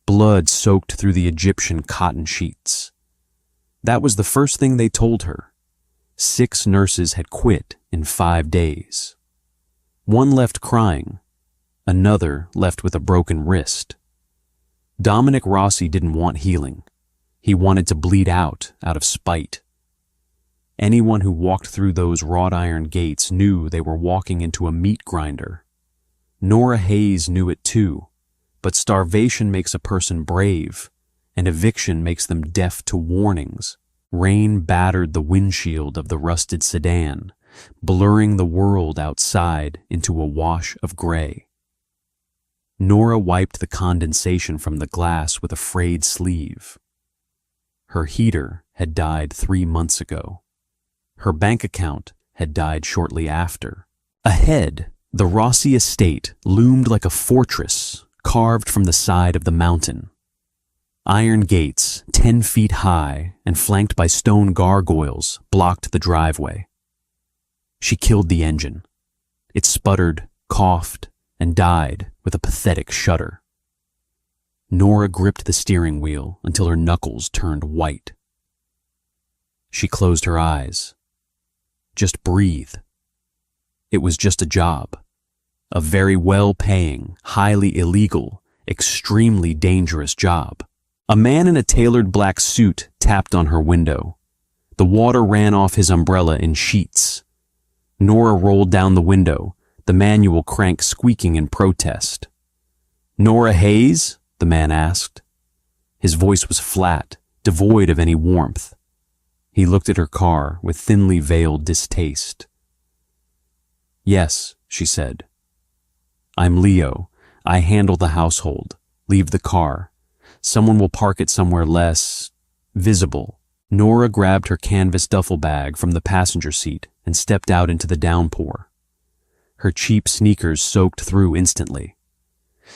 blood soaked through the Egyptian cotton sheets. That was the first thing they told her. 6 nurses had quit in 5 days. One left crying, another left with a broken wrist. Dominic Rossi didn't want healing. He wanted to bleed out of spite. Anyone who walked through those wrought iron gates knew they were walking into a meat grinder. Nora Hayes knew it too, but starvation makes a person brave, and eviction makes them deaf to warnings. Rain battered the windshield of the rusted sedan, blurring the world outside into a wash of gray. Nora wiped the condensation from the glass with a frayed sleeve. Her heater had died 3 months ago. Her bank account had died shortly after. Ahead, the Rossi estate loomed like a fortress carved from the side of the mountain. Iron gates, 10 feet high and flanked by stone gargoyles, blocked the driveway. She killed the engine. It sputtered, coughed, and died with a pathetic shudder. Nora gripped the steering wheel until her knuckles turned white. She closed her eyes. Just breathe. It was just a job. A very well-paying, highly illegal, extremely dangerous job. A man in a tailored black suit tapped on her window. The water ran off his umbrella in sheets. Nora rolled down the window, the manual crank squeaking in protest. "Nora Hayes?" the man asked. His voice was flat, devoid of any warmth. He looked at her car with thinly veiled distaste. "Yes," she said. "I'm Leo. I handle the household. Leave the car. Someone will park it somewhere less visible." Nora grabbed her canvas duffel bag from the passenger seat and stepped out into the downpour. Her cheap sneakers soaked through instantly.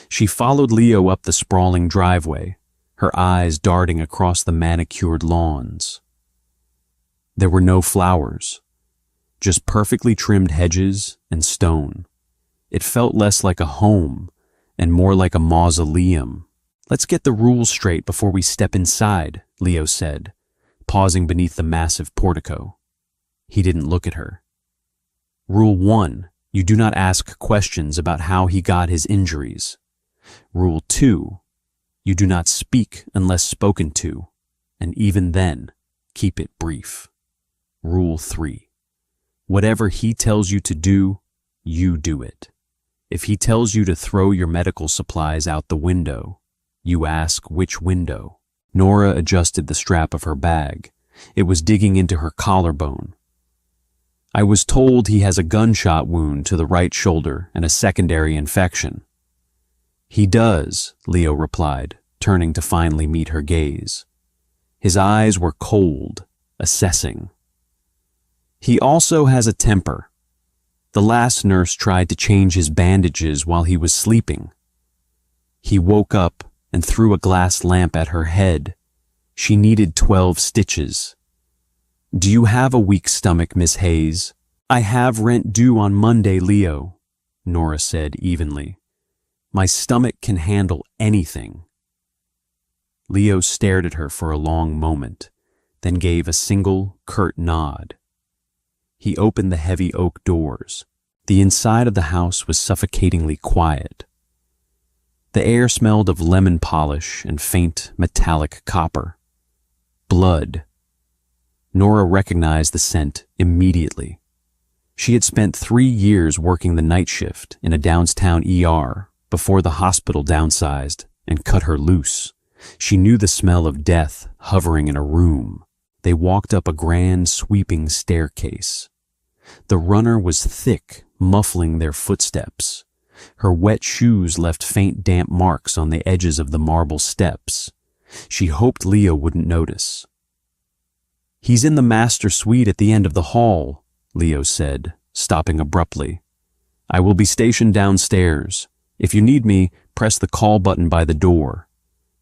She followed Leo up the sprawling driveway, her eyes darting across the manicured lawns. There were no flowers, just perfectly trimmed hedges and stone. It felt less like a home and more like a mausoleum. "Let's get the rules straight before we step inside," Leo said, pausing beneath the massive portico. He didn't look at her. "Rule 1, you do not ask questions about how he got his injuries. Rule 2, you do not speak unless spoken to, and even then, keep it brief. Rule 3, whatever he tells you to do, you do it. If he tells you to throw your medical supplies out the window, you ask which window." Nora adjusted the strap of her bag. It was digging into her collarbone. "I was told he has a gunshot wound to the right shoulder and a secondary infection." "He does," Leo replied, turning to finally meet her gaze. His eyes were cold, assessing. "He also has a temper. The last nurse tried to change his bandages while he was sleeping. He woke up and threw a glass lamp at her head. She needed 12 stitches. Do you have a weak stomach, Miss Hayes?" "I have rent due on Monday, Leo," Nora said evenly. "My stomach can handle anything." Leo stared at her for a long moment, then gave a single, curt nod. He opened the heavy oak doors. The inside of the house was suffocatingly quiet. The air smelled of lemon polish and faint, metallic copper. Blood. Nora recognized the scent immediately. She had spent 3 years working the night shift in a downtown ER before the hospital downsized and cut her loose. She knew the smell of death hovering in a room. They walked up a grand, sweeping staircase. The runner was thick, muffling their footsteps. Her wet shoes left faint damp marks on the edges of the marble steps. She hoped Leo wouldn't notice. "He's in the master suite at the end of the hall," Leo said, stopping abruptly. "I will be stationed downstairs. If you need me, press the call button by the door.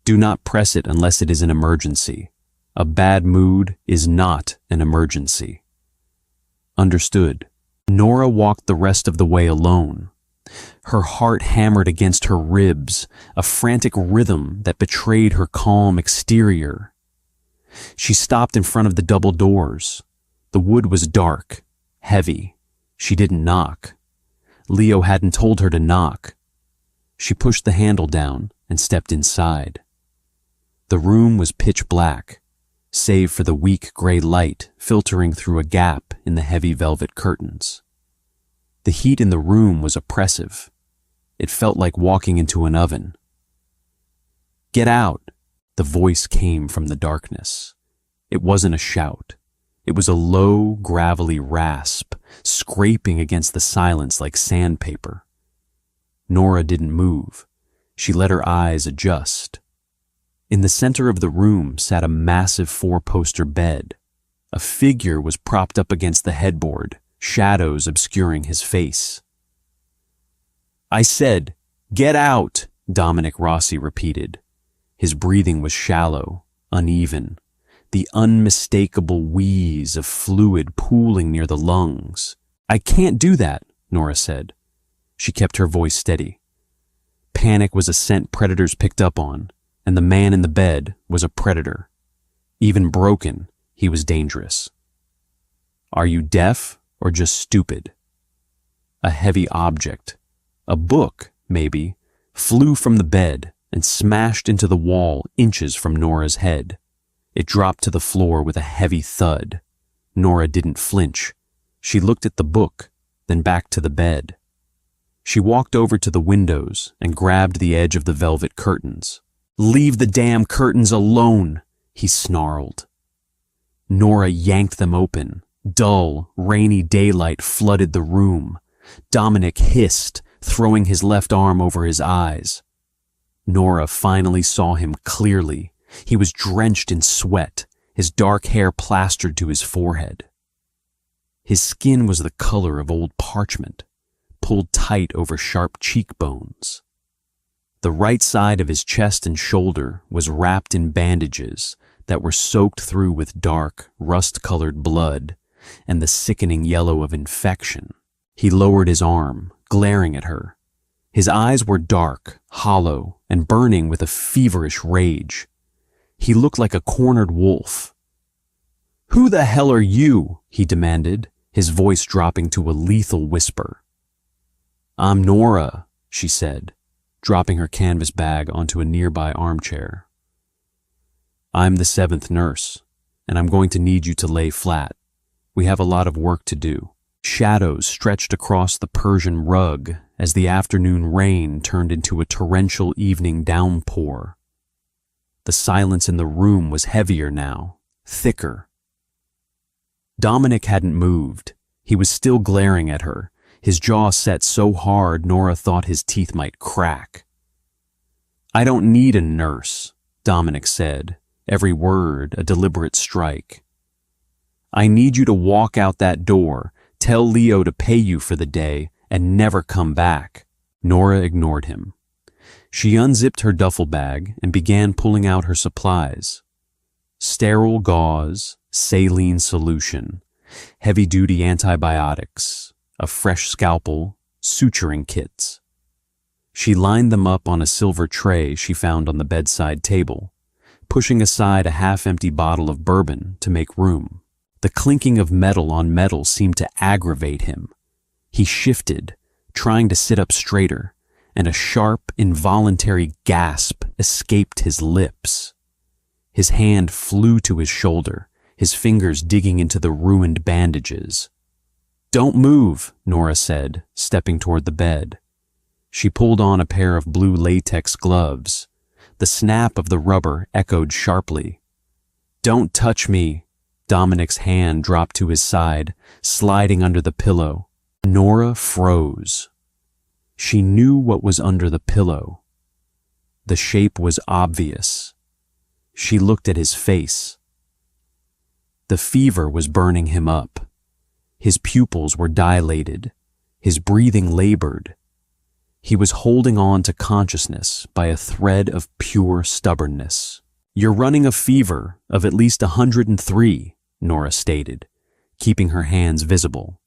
Do not press it unless it is an emergency. A bad mood is not an emergency." Understood. Nora walked the rest of the way alone. Her heart hammered against her ribs, a frantic rhythm that betrayed her calm exterior. She stopped in front of the double doors. The wood was dark, heavy. She didn't knock. Leo hadn't told her to knock. She pushed the handle down and stepped inside. The room was pitch black, save for the weak gray light filtering through a gap in the heavy velvet curtains. The heat in the room was oppressive. It felt like walking into an oven. "Get out!" The voice came from the darkness. It wasn't a shout. It was a low, gravelly rasp, scraping against the silence like sandpaper. Nora didn't move. She let her eyes adjust. In the center of the room sat a massive four-poster bed. A figure was propped up against the headboard, shadows obscuring his face. "I said, get out," Dominic Rossi repeated. His breathing was shallow, uneven, the unmistakable wheeze of fluid pooling near the lungs. "I can't do that," Nora said. She kept her voice steady. Panic was a scent predators picked up on, and the man in the bed was a predator. Even broken, he was dangerous. "Are you deaf or just stupid?" A heavy object, a book, maybe, flew from the bed and smashed into the wall inches from Nora's head. It dropped to the floor with a heavy thud. Nora didn't flinch. She looked at the book, then back to the bed. She walked over to the windows and grabbed the edge of the velvet curtains. "Leave the damn curtains alone," he snarled. Nora yanked them open. Dull, rainy daylight flooded the room. Dominic hissed, throwing his left arm over his eyes. Nora finally saw him clearly. He was drenched in sweat, his dark hair plastered to his forehead. His skin was the color of old parchment, pulled tight over sharp cheekbones. The right side of his chest and shoulder was wrapped in bandages that were soaked through with dark, rust-colored blood and the sickening yellow of infection. He lowered his arm, glaring at her. His eyes were dark, hollow, and burning with a feverish rage. He looked like a cornered wolf. "Who the hell are you?" he demanded, his voice dropping to a lethal whisper. "I'm Nora," she said, dropping her canvas bag onto a nearby armchair. "I'm the 7th nurse, and I'm going to need you to lay flat. We have a lot of work to do." Shadows stretched across the Persian rug as the afternoon rain turned into a torrential evening downpour. The silence in the room was heavier now, thicker. Dominic hadn't moved. He was still glaring at her, his jaw set so hard Nora thought his teeth might crack. "I don't need a nurse," Dominic said, every word a deliberate strike. "I need you to walk out that door, tell Leo to pay you for the day, and never come back." Nora ignored him. She unzipped her duffel bag and began pulling out her supplies. Sterile gauze, saline solution, heavy-duty antibiotics, a fresh scalpel, suturing kits. She lined them up on a silver tray she found on the bedside table, pushing aside a half-empty bottle of bourbon to make room. The clinking of metal on metal seemed to aggravate him. He shifted, trying to sit up straighter, and a sharp, involuntary gasp escaped his lips. His hand flew to his shoulder, his fingers digging into the ruined bandages. "Don't move," Nora said, stepping toward the bed. She pulled on a pair of blue latex gloves. The snap of the rubber echoed sharply. "Don't touch me." Dominic's hand dropped to his side, sliding under the pillow. Nora froze. She knew what was under the pillow. The shape was obvious. She looked at his face. The fever was burning him up. His pupils were dilated, his breathing labored. He was holding on to consciousness by a thread of pure stubbornness. "You're running a fever of at least 103, Nora stated, keeping her hands visible.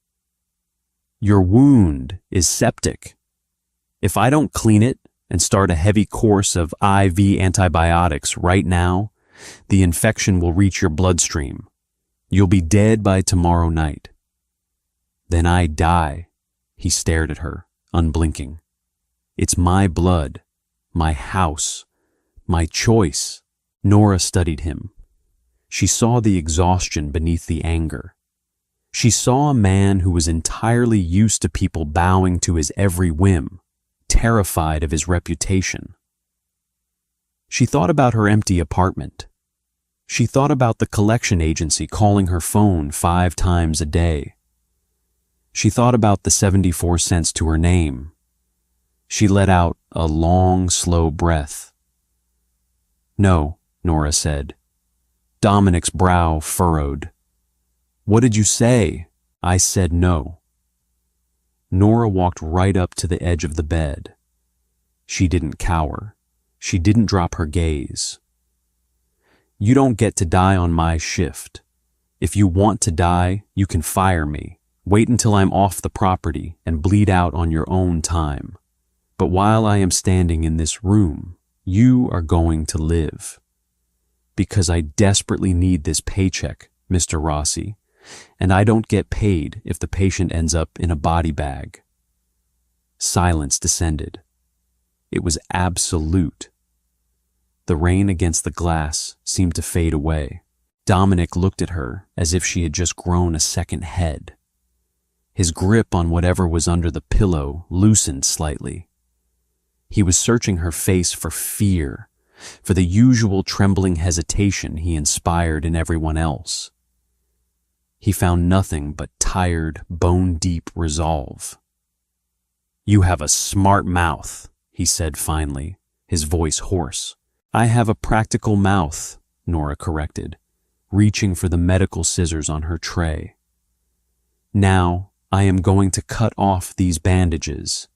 "Your wound is septic." If I don't clean it and start a heavy course of IV antibiotics right now, the infection will reach your bloodstream. You'll be dead by tomorrow night." "Then I die." He stared at her, unblinking. "It's my blood, my house, my choice." Nora studied him. She saw the exhaustion beneath the anger. She saw a man who was entirely used to people bowing to his every whim, terrified of his reputation. She thought about her empty apartment. She thought about the collection agency calling her phone 5 times a day. She thought about the 74 cents to her name. She let out a long, slow breath. "No," Nora said. Dominic's brow furrowed. "What did you say?" "I said no." Nora walked right up to the edge of the bed. She didn't cower. She didn't drop her gaze. "You don't get to die on my shift. If you want to die, you can fire me. Wait until I'm off the property and bleed out on your own time. But while I am standing in this room, you are going to live. Because I desperately need this paycheck, Mr. Rossi, and I don't get paid if the patient ends up in a body bag." Silence descended. It was absolute. The rain against the glass seemed to fade away. Dominic looked at her as if she had just grown a second head. His grip on whatever was under the pillow loosened slightly. He was searching her face for fear, for the usual trembling hesitation he inspired in everyone else. He found nothing but tired, bone-deep resolve. "You have a smart mouth," he said finally, his voice hoarse. "I have a practical mouth," Nora corrected, reaching for the medical scissors on her tray. "Now I am going to cut off these bandages.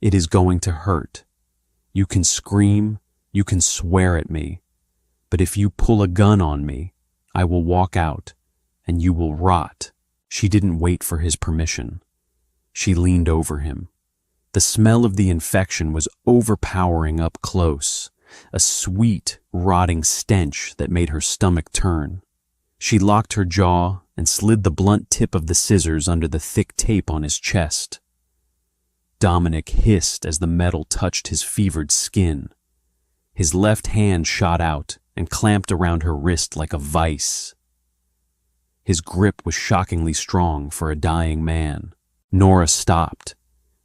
It is going to hurt. You can scream, you can swear at me, but if you pull a gun on me, I will walk out and you will rot." She didn't wait for his permission. She leaned over him. The smell of the infection was overpowering up close, a sweet, rotting stench that made her stomach turn. She locked her jaw and slid the blunt tip of the scissors under the thick tape on his chest. Dominic hissed as the metal touched his fevered skin. His left hand shot out and clamped around her wrist like a vice. His grip was shockingly strong for a dying man. Nora stopped.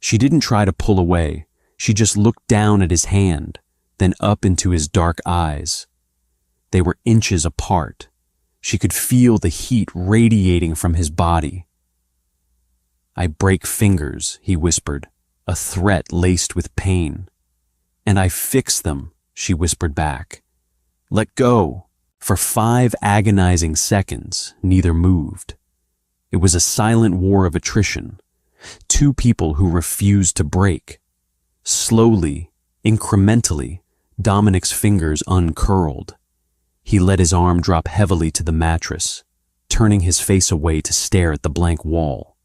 She didn't try to pull away. She just looked down at his hand, then up into his dark eyes. They were inches apart. She could feel the heat radiating from his body. "I break fingers," he whispered, a threat laced with pain. "And I fix them," she whispered back. "Let go." For 5 agonizing seconds, neither moved. It was a silent war of attrition. 2 people who refused to break. Slowly, incrementally, Dominic's fingers uncurled. He let his arm drop heavily to the mattress, turning his face away to stare at the blank wall.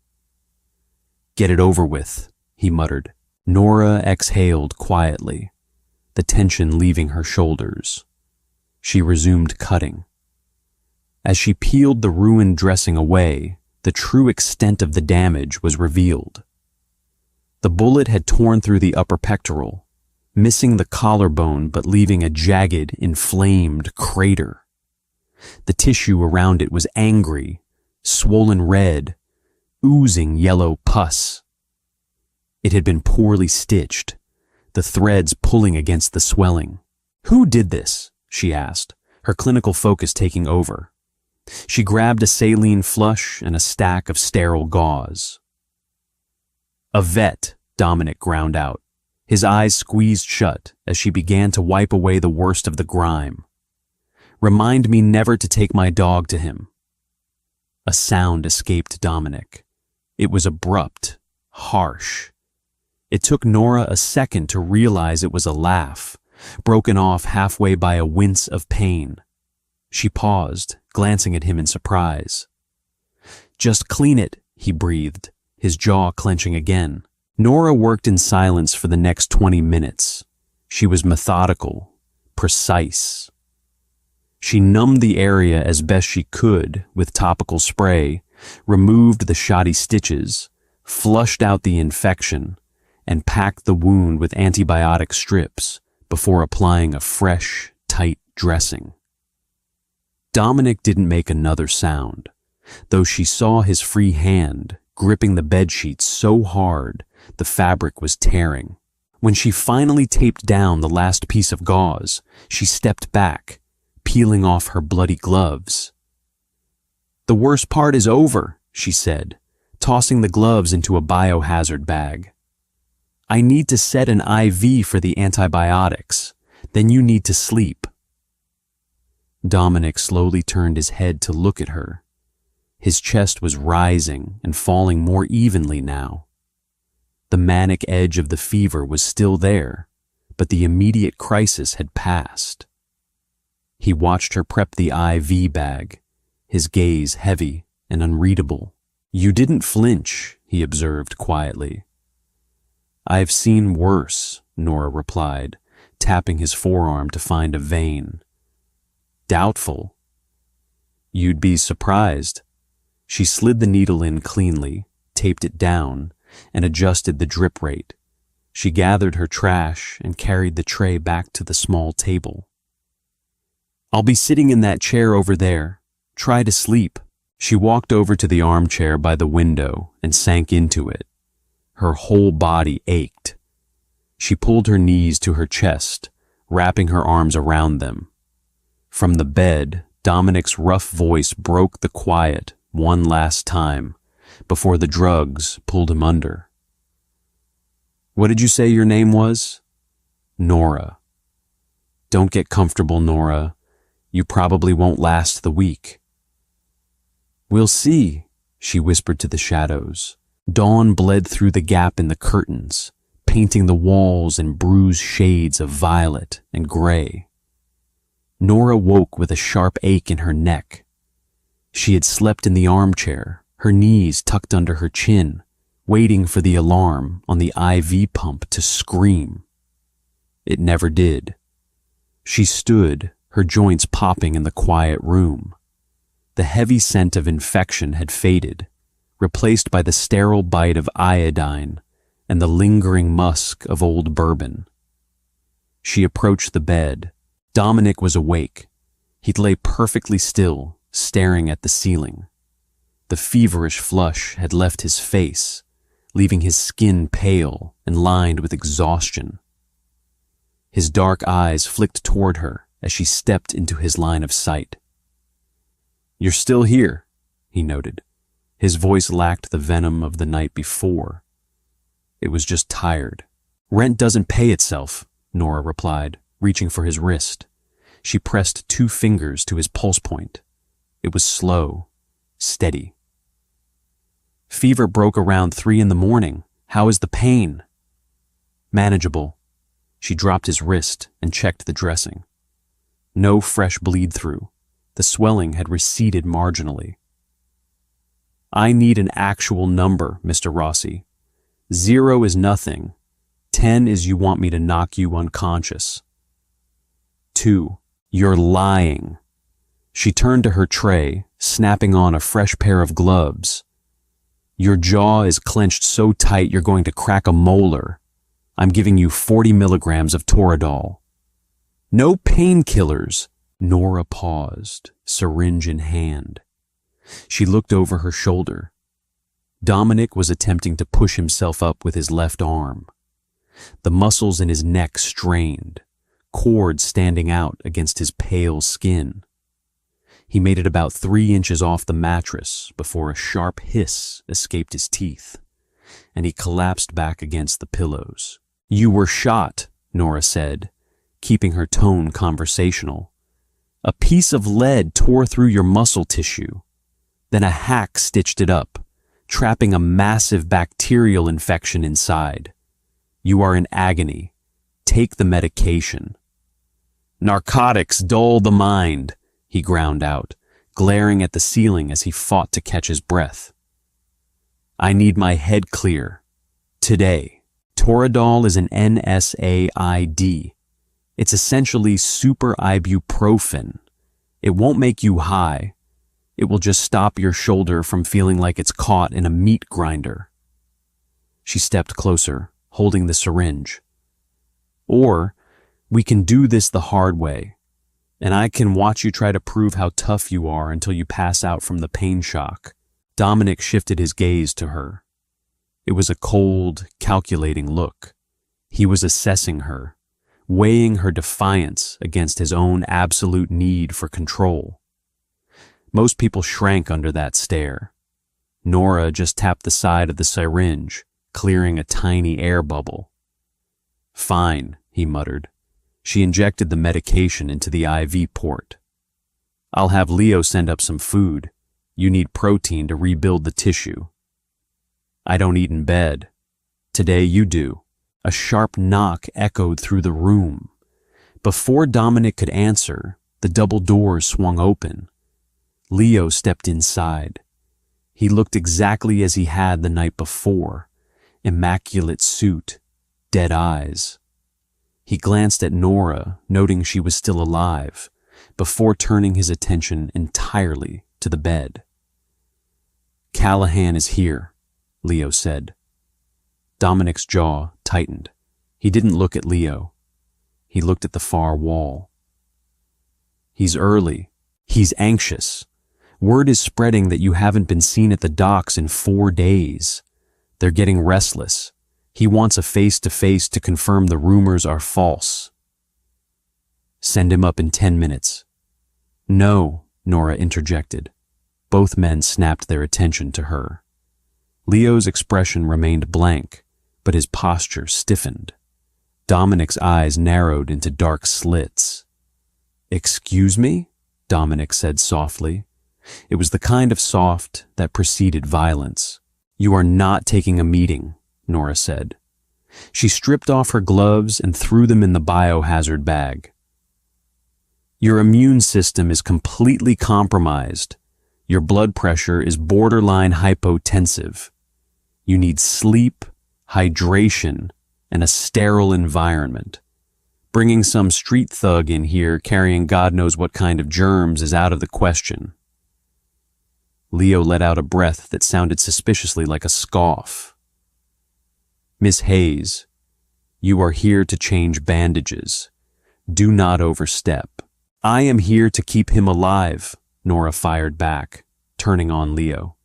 "Get it over with," he muttered. Nora exhaled quietly, the tension leaving her shoulders. She resumed cutting. As she peeled the ruined dressing away, the true extent of the damage was revealed. The bullet had torn through the upper pectoral, missing the collarbone but leaving a jagged, inflamed crater. The tissue around it was angry, swollen red, oozing yellow pus. It had been poorly stitched, the threads pulling against the swelling. "Who did this?" she asked, her clinical focus taking over. She grabbed a saline flush and a stack of sterile gauze. "A vet," Dominic ground out, his eyes squeezed shut as she began to wipe away the worst of the grime. "Remind me never to take my dog to him." A sound escaped Dominic. It was abrupt, harsh. It took Nora a second to realize it was a laugh, broken off halfway by a wince of pain. She paused, glancing at him in surprise. "Just clean it," he breathed, his jaw clenching again. Nora worked in silence for the next 20 minutes. She was methodical, precise. She numbed the area as best she could with topical spray, removed the shoddy stitches, flushed out the infection, and packed the wound with antibiotic strips before applying a fresh, tight dressing. Dominic didn't make another sound, though she saw his free hand gripping the bedsheet so hard the fabric was tearing. When she finally taped down the last piece of gauze, she stepped back, peeling off her bloody gloves. "The worst part is over," she said, tossing the gloves into a biohazard bag. "I need to set an IV for the antibiotics. Then you need to sleep." Dominic slowly turned his head to look at her. His chest was rising and falling more evenly now. The manic edge of the fever was still there, but the immediate crisis had passed. He watched her prep the IV bag, his gaze heavy and unreadable. "You didn't flinch," he observed quietly. "I've seen worse," Nora replied, tapping his forearm to find a vein. "Doubtful." "You'd be surprised." She slid the needle in cleanly, taped it down, and adjusted the drip rate. She gathered her trash and carried the tray back to the small table. "I'll be sitting in that chair over there. Try to sleep." She walked over to the armchair by the window and sank into it. Her whole body ached. She pulled her knees to her chest, wrapping her arms around them. From the bed, Dominic's rough voice broke the quiet one last time before the drugs pulled him under. "What did you say your name was?" "Nora." "Don't get comfortable, Nora. You probably won't last the week." "We'll see," she whispered to the shadows. Dawn bled through the gap in the curtains, painting the walls in bruised shades of violet and gray. Nora woke with a sharp ache in her neck. She had slept in the armchair, her knees tucked under her chin, waiting for the alarm on the IV pump to scream. It never did. She stood, her joints popping in the quiet room. The heavy scent of infection had faded, replaced by the sterile bite of iodine and the lingering musk of old bourbon. She approached the bed. Dominic was awake. He'd lay perfectly still, staring at the ceiling. The feverish flush had left his face, leaving his skin pale and lined with exhaustion. His dark eyes flicked toward her as she stepped into his line of sight. "You're still here," he noted. His voice lacked the venom of the night before. It was just tired. "Rent doesn't pay itself," Nora replied, reaching for his wrist. She pressed 2 fingers to his pulse point. It was slow, steady. "Fever broke around 3 a.m. How is the pain?" "Manageable." She dropped his wrist and checked the dressing. No fresh bleed through. The swelling had receded marginally. "I need an actual number, Mr. Rossi. 0 is nothing. 10 is you want me to knock you unconscious." 2. "You're lying." She turned to her tray, snapping on a fresh pair of gloves. "Your jaw is clenched so tight you're going to crack a molar. I'm giving you 40 milligrams of Toradol." "No painkillers." Nora paused, syringe in hand. She looked over her shoulder. Dominic was attempting to push himself up with his left arm. The muscles in his neck strained, cords standing out against his pale skin. He made it about 3 inches off the mattress before a sharp hiss escaped his teeth, and he collapsed back against the pillows. "You were shot," Nora said, keeping her tone conversational. "A piece of lead tore through your muscle tissue. Then a hack stitched it up, trapping a massive bacterial infection inside. You are in agony. Take the medication." "Narcotics dull the mind," he ground out, glaring at the ceiling as he fought to catch his breath. "I need my head clear. Today." Toradol is an NSAID. It's essentially super ibuprofen. It won't make you high. It will just stop your shoulder from feeling like it's caught in a meat grinder. She stepped closer, holding the syringe. Or we can do this the hard way, and I can watch you try to prove how tough you are until you pass out from the pain shock. Dominic shifted his gaze to her. It was a cold, calculating look. He was assessing her, weighing her defiance against his own absolute need for control. Most people shrank under that stare. Nora just tapped the side of the syringe, clearing a tiny air bubble. "Fine," he muttered. She injected the medication into the IV port. "I'll have Leo send up some food. You need protein to rebuild the tissue." "I don't eat in bed." "Today you do." A sharp knock echoed through the room. Before Dominic could answer, the double doors swung open. Leo stepped inside. He looked exactly as he had the night before. Immaculate suit, dead eyes. He glanced at Nora, noting she was still alive, before turning his attention entirely to the bed. "Callahan is here," Leo said. Dominic's jaw tightened. He didn't look at Leo. He looked at the far wall. "He's early. He's anxious. Word is spreading that you haven't been seen at the docks in 4 days. They're getting restless. He wants a face-to-face to confirm the rumors are false." "Send him up in 10 minutes. "No," Nora interjected. Both men snapped their attention to her. Leo's expression remained blank, but his posture stiffened. Dominic's eyes narrowed into dark slits. "Excuse me?" Dominic said softly. It was the kind of soft that preceded violence. "You are not taking a meeting," Nora said. She stripped off her gloves and threw them in the biohazard bag. "Your immune system is completely compromised. Your blood pressure is borderline hypotensive. You need sleep, hydration, and a sterile environment. Bringing some street thug in here carrying God knows what kind of germs is out of the question." Leo let out a breath that sounded suspiciously like a scoff. "Miss Hayes, you are here to change bandages. Do not overstep." "I am here to keep him alive," Nora fired back, turning on Leo.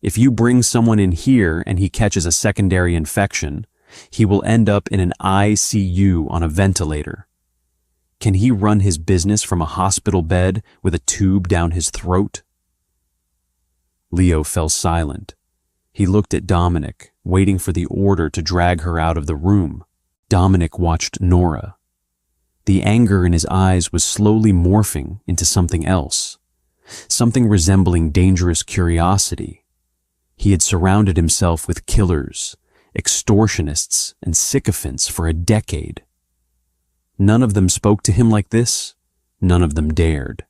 "If you bring someone in here and he catches a secondary infection, he will end up in an ICU on a ventilator. Can he run his business from a hospital bed with a tube down his throat?" Leo fell silent. He looked at Dominic, waiting for the order to drag her out of the room. Dominic watched Nora. The anger in his eyes was slowly morphing into something else, something resembling dangerous curiosity. He had surrounded himself with killers, extortionists, and sycophants for a decade. None of them spoke to him like this. None of them dared.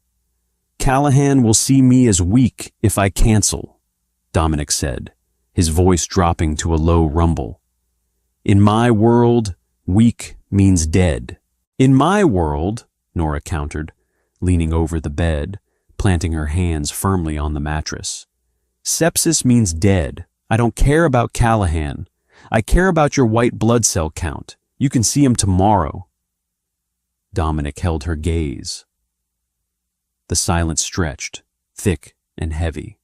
"Callahan will see me as weak if I cancel," Dominic said, his voice dropping to a low rumble. "In my world, weak means dead." "In my world," Nora countered, leaning over the bed, planting her hands firmly on the mattress, "sepsis means dead. I don't care about Callahan. I care about your white blood cell count. You can see him tomorrow." Dominic held her gaze. The silence stretched, thick and heavy.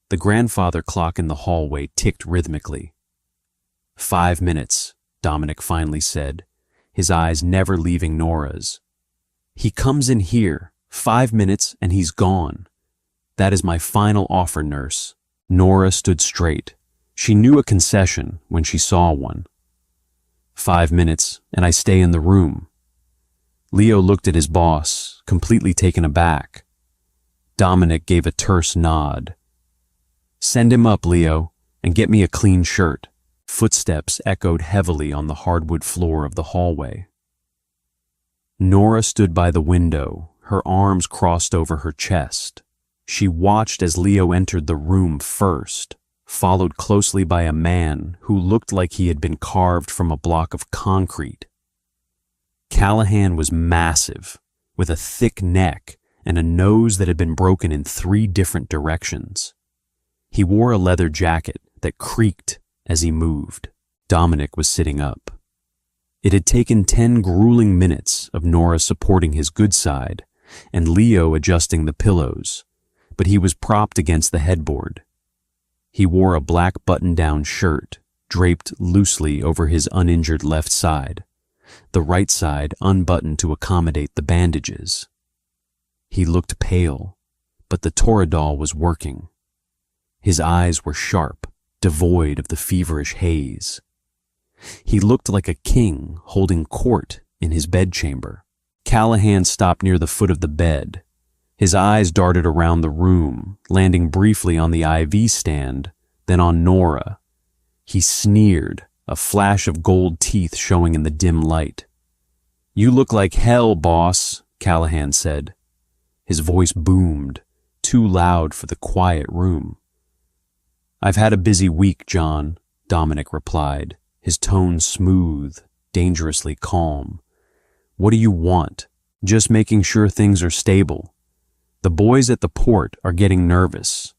The grandfather clock in the hallway ticked rhythmically. 5 minutes, Dominic finally said, his eyes never leaving Nora's. "He comes in here, 5 minutes, and he's gone. That is my final offer, nurse." Nora stood straight. She knew a concession when she saw one. 5 minutes, and I stay in the room." Leo looked at his boss, completely taken aback. Dominic gave a terse nod. "Send him up, Leo, and get me a clean shirt." Footsteps echoed heavily on the hardwood floor of the hallway. Nora stood by the window, her arms crossed over her chest. She watched as Leo entered the room first, followed closely by a man who looked like he had been carved from a block of concrete. Callahan was massive, with a thick neck and a nose that had been broken in 3 different directions. He wore a leather jacket that creaked as he moved. Dominic was sitting up. It had taken 10 grueling minutes of Nora supporting his good side and Leo adjusting the pillows, but he was propped against the headboard. He wore a black button-down shirt draped loosely over his uninjured left side, the right side unbuttoned to accommodate the bandages. He looked pale, but the Toradol was working. His eyes were sharp, devoid of the feverish haze. He looked like a king holding court in his bedchamber. Callahan stopped near the foot of the bed. His eyes darted around the room, landing briefly on the IV stand, then on Nora. He sneered, a flash of gold teeth showing in the dim light. "You look like hell, boss," Callahan said. His voice boomed, too loud for the quiet room. "I've had a busy week, John," Dominic replied, his tone smooth, dangerously calm. "What do you want?" "Just making sure things are stable. The boys at the port are getting nervous.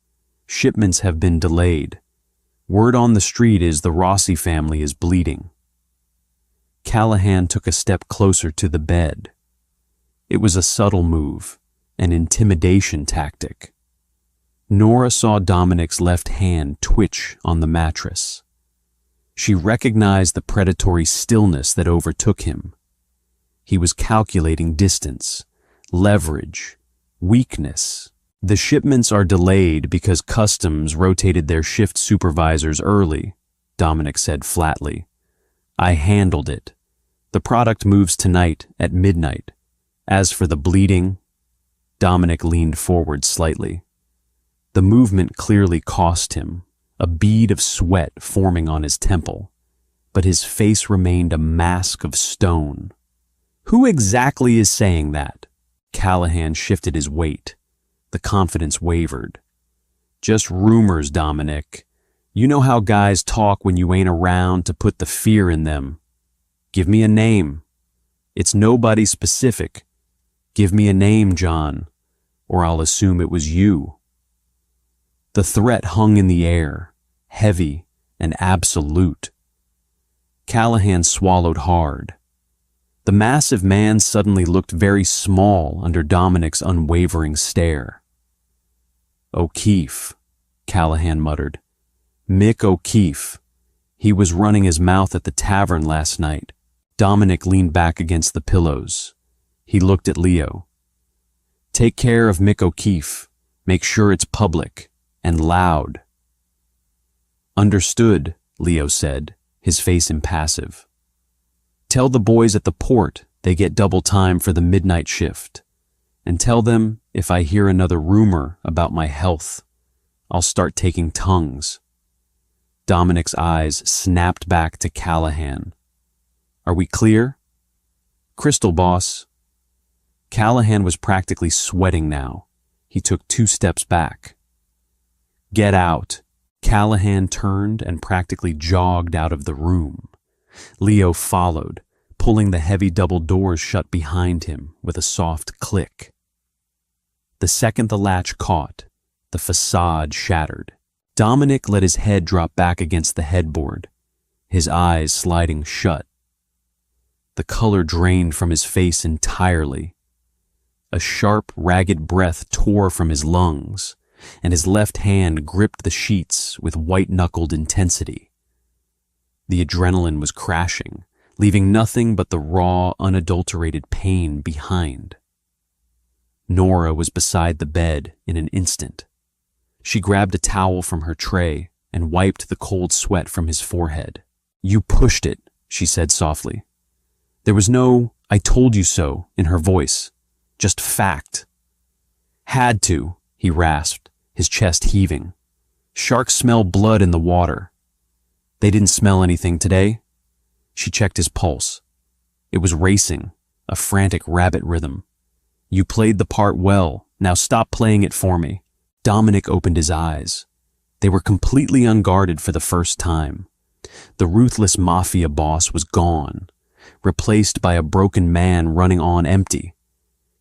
Shipments have been delayed. Word on the street is the Rossi family is bleeding." Callahan took a step closer to the bed. It was a subtle move, an intimidation tactic. Nora saw Dominic's left hand twitch on the mattress. She recognized the predatory stillness that overtook him. He was calculating distance, leverage, weakness. "The shipments are delayed because customs rotated their shift supervisors early," Dominic said flatly. "I handled it. The product moves tonight at midnight. As for the bleeding..." Dominic leaned forward slightly. The movement clearly cost him, a bead of sweat forming on his temple, but his face remained a mask of stone. "Who exactly is saying that?" Callahan shifted his weight. The confidence wavered. "Just rumors, Dominic. You know how guys talk when you ain't around to put the fear in them. Give me a name. It's nobody specific. Give me a name, John, or I'll assume it was you." The threat hung in the air, heavy and absolute. Callahan swallowed hard. The massive man suddenly looked very small under Dominic's unwavering stare. "O'Keefe," Callahan muttered. "Mick O'Keefe. He was running his mouth at the tavern last night." Dominic leaned back against the pillows. He looked at Leo. "Take care of Mick O'Keefe. Make sure it's public and loud." "Understood," Leo said, his face impassive. "Tell the boys at the port they get double time for the midnight shift. And tell them if I hear another rumor about my health, I'll start taking tongues." Dominic's eyes snapped back to Callahan. "Are we clear?" "Crystal, boss." Callahan was practically sweating now. He took 2 steps back. "Get out." Callahan turned and practically jogged out of the room. Leo followed, pulling the heavy double doors shut behind him with a soft click. The second the latch caught, the facade shattered. Dominic let his head drop back against the headboard, his eyes sliding shut. The color drained from his face entirely. A sharp, ragged breath tore from his lungs, and his left hand gripped the sheets with white-knuckled intensity. The adrenaline was crashing, leaving nothing but the raw, unadulterated pain behind. Nora was beside the bed in an instant. She grabbed a towel from her tray and wiped the cold sweat from his forehead. "You pushed it," she said softly. There was no "I told you so" in her voice, just fact. "Had to," he rasped, his chest heaving. "Sharks smell blood in the water." "They didn't smell anything today." She checked his pulse. It was racing, a frantic rabbit rhythm. "You played the part well. Now stop playing it for me." Dominic opened his eyes. They were completely unguarded for the first time. The Ruthless Mafia boss was gone, replaced by a broken man running on empty.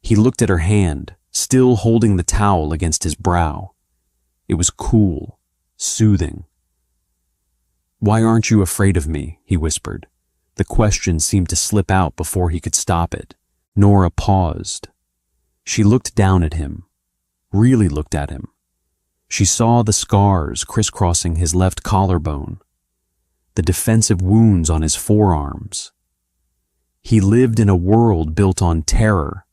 He looked at her hand, still holding the towel against his brow. It was cool, soothing. "Why aren't you afraid of me?" he whispered. The question seemed to slip out before he could stop it. Nora paused. She looked down at him, really looked at him. She saw the scars crisscrossing his left collarbone, the defensive wounds on his forearms. He lived in a world built on terror,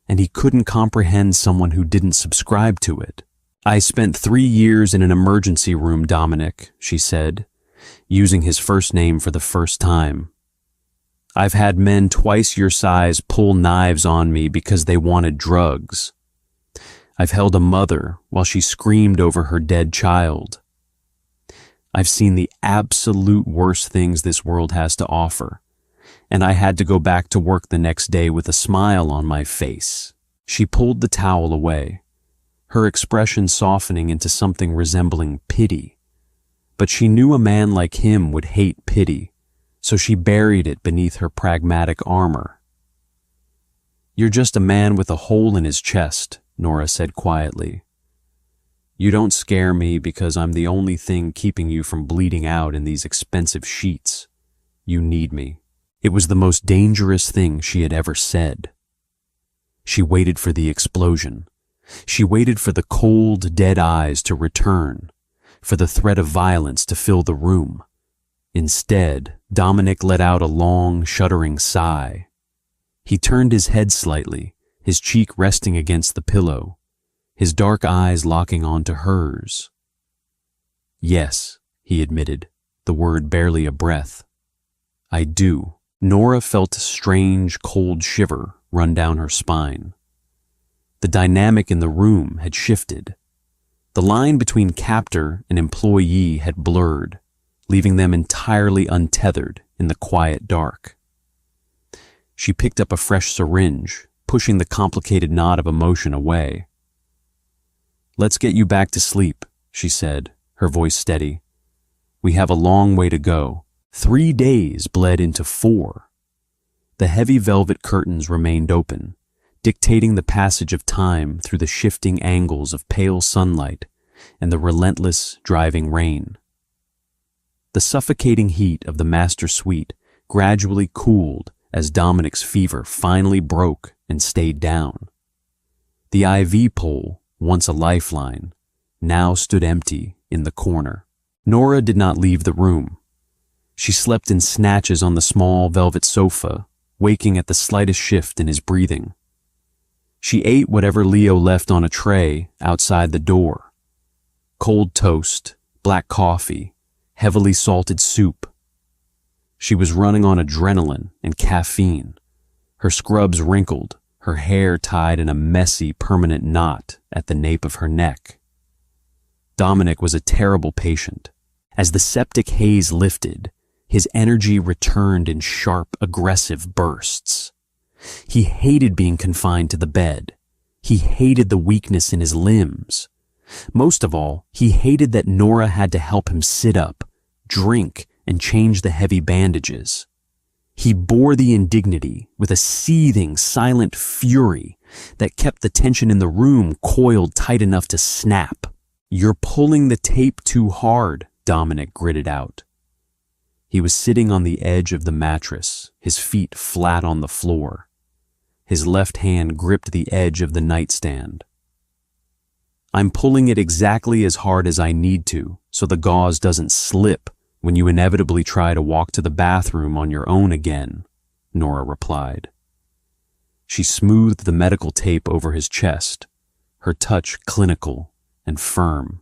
and he couldn't comprehend someone who didn't subscribe to it. "I spent 3 years in an emergency room, Dominic," she said, using his first name for the first time. "I've had men twice your size pull knives on me because they wanted drugs. I've held a mother while she screamed over her dead child. I've seen the absolute worst things this world has to offer, and I had to go back to work the next day with a smile on my face." She pulled the towel away, her expression softening into something resembling pity. But she knew a man like him would hate pity, so she buried it beneath her pragmatic armor. "You're just a man with a hole in his chest," Nora said quietly. "You don't scare me because I'm the only thing keeping you from bleeding out in these expensive sheets. You need me." It was the most dangerous thing she had ever said. She waited for the explosion. She waited for the cold, dead eyes to return, for the threat of violence to fill the room. Instead, Dominic let out a long, shuddering sigh. He turned his head slightly, his cheek resting against the pillow, his dark eyes locking onto hers. "Yes," he admitted, the word barely a breath. "I do." Nora felt a strange, cold shiver run down her spine. The dynamic in the room had shifted. The line between captor and employee had blurred, leaving them entirely untethered in the quiet dark. She picked up a fresh syringe, pushing the complicated knot of emotion away. "Let's get you back to sleep," she said, her voice steady. "We have a long way to go." 3 days bled into 4. The heavy velvet curtains remained open, dictating the passage of time through the shifting angles of pale sunlight and the relentless, driving rain. The suffocating heat of the master suite gradually cooled as Dominic's fever finally broke and stayed down. The IV pole, once a lifeline, now stood empty in the corner. Nora did not leave the room. She slept in snatches on the small velvet sofa, waking at the slightest shift in his breathing. She ate whatever Leo left on a tray outside the door. Cold toast, black coffee, heavily salted soup. She was running on adrenaline and caffeine, her scrubs wrinkled, her hair tied in a messy, permanent knot at the nape of her neck. Dominic was a terrible patient. As the septic haze lifted, his energy returned in sharp, aggressive bursts. He hated being confined to the bed. He hated the weakness in his limbs. Most of all, he hated that Nora had to help him sit up, drink, and change the heavy bandages. He bore the indignity with a seething, silent fury that kept the tension in the room coiled tight enough to snap. "You're pulling the tape too hard," Dominic gritted out. He was sitting on the edge of the mattress, his feet flat on the floor. His left hand gripped the edge of the nightstand. "I'm pulling it exactly as hard as I need to, so the gauze doesn't slip when you inevitably try to walk to the bathroom on your own again," Nora replied. She smoothed the medical tape over his chest, her touch clinical and firm.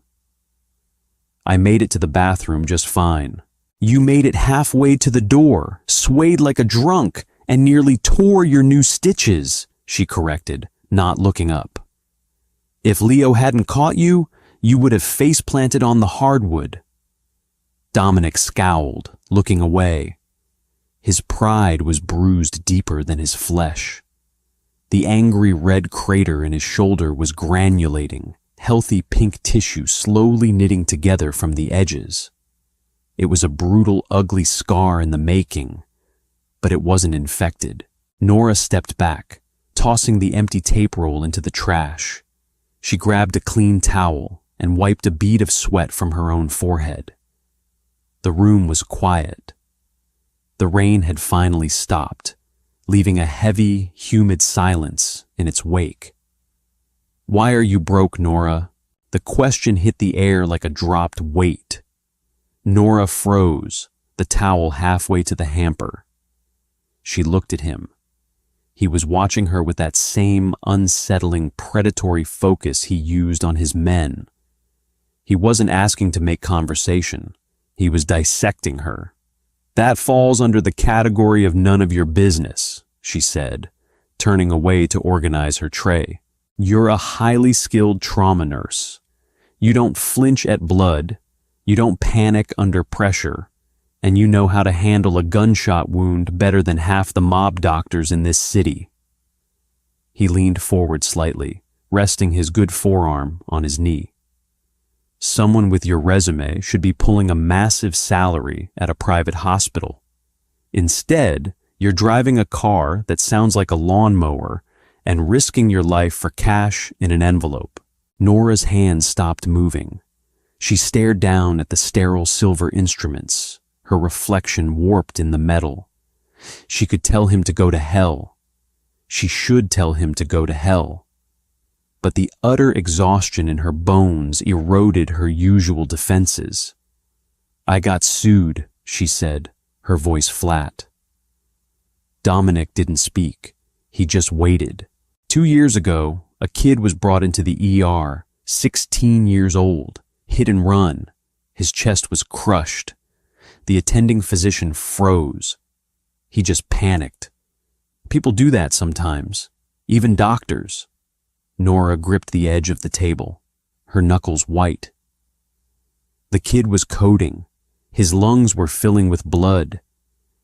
"I made it to the bathroom just fine." "You made it halfway to the door, swayed like a drunk, and nearly tore your new stitches," she corrected, not looking up. "If Leo hadn't caught you, you would have face-planted on the hardwood." Dominic scowled, looking away. His pride was bruised deeper than his flesh. The angry red crater in his shoulder was granulating, healthy pink tissue slowly knitting together from the edges. It was a brutal, ugly scar in the making, but it wasn't infected. Nora stepped back, tossing the empty tape roll into the trash. She grabbed a clean towel and wiped a bead of sweat from her own forehead. The room was quiet. The rain had finally stopped, leaving a heavy, humid silence in its wake. "Why are you broke, Nora?" The question hit the air like a dropped weight. Nora froze, the towel halfway to the hamper. She looked at him. He was watching her with that same unsettling, predatory focus he used on his men. He wasn't asking to make conversation. He was dissecting her. "That falls under the category of none of your business," she said, turning away to organize her tray. "You're a highly skilled trauma nurse. You don't flinch at blood, you don't panic under pressure, and you know how to handle a gunshot wound better than half the mob doctors in this city." He leaned forward slightly, resting his good forearm on his knee. "Someone with your resume should be pulling a massive salary at a private hospital. Instead, you're driving a car that sounds like a lawnmower and risking your life for cash in an envelope." Nora's hand stopped moving. She stared down at the sterile silver instruments, her reflection warped in the metal. She could tell him to go to hell. She should tell him to go to hell. But the utter exhaustion in her bones eroded her usual defenses. "I got sued," she said, her voice flat. Dominic didn't speak. He just waited. 2 years ago, a kid was brought into the ER, 16 years old, hit and run. His chest was crushed. The attending physician froze. He just panicked. People do that sometimes, even doctors. Nora gripped the edge of the table, her knuckles white. The kid was coding. His lungs were filling with blood.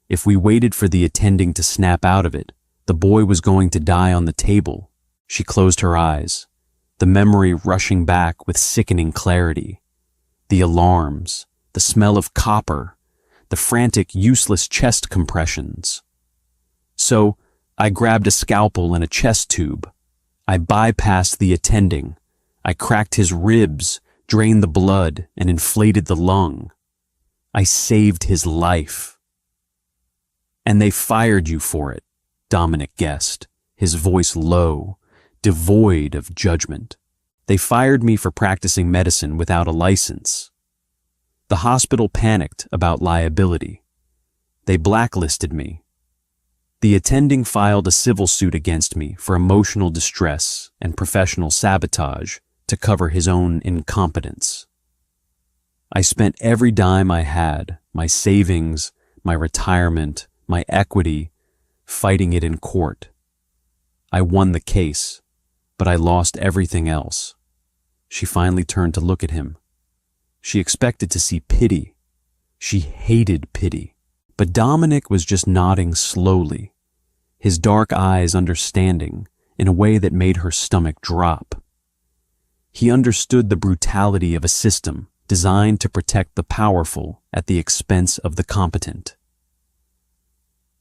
If we waited for the attending to snap out of it, the boy was going to die on the table. She closed her eyes, the memory rushing back with sickening clarity. The alarms, the smell of copper, the frantic, useless chest compressions. So I grabbed a scalpel and a chest tube. I bypassed the attending. I cracked his ribs, drained the blood, and inflated the lung. I saved his life. "And they fired you for it," Dominic guessed, his voice low, devoid of judgment. "They fired me for practicing medicine without a license. The hospital panicked about liability. They blacklisted me. The attending filed a civil suit against me for emotional distress and professional sabotage to cover his own incompetence. I spent every dime I had, my savings, my retirement, my equity, fighting it in court. I won the case, but I lost everything else." She finally turned to look at him. She expected to see pity. She hated pity. But Dominic was just nodding slowly, his dark eyes understanding in a way that made her stomach drop. He understood the brutality of a system designed to protect the powerful at the expense of the competent.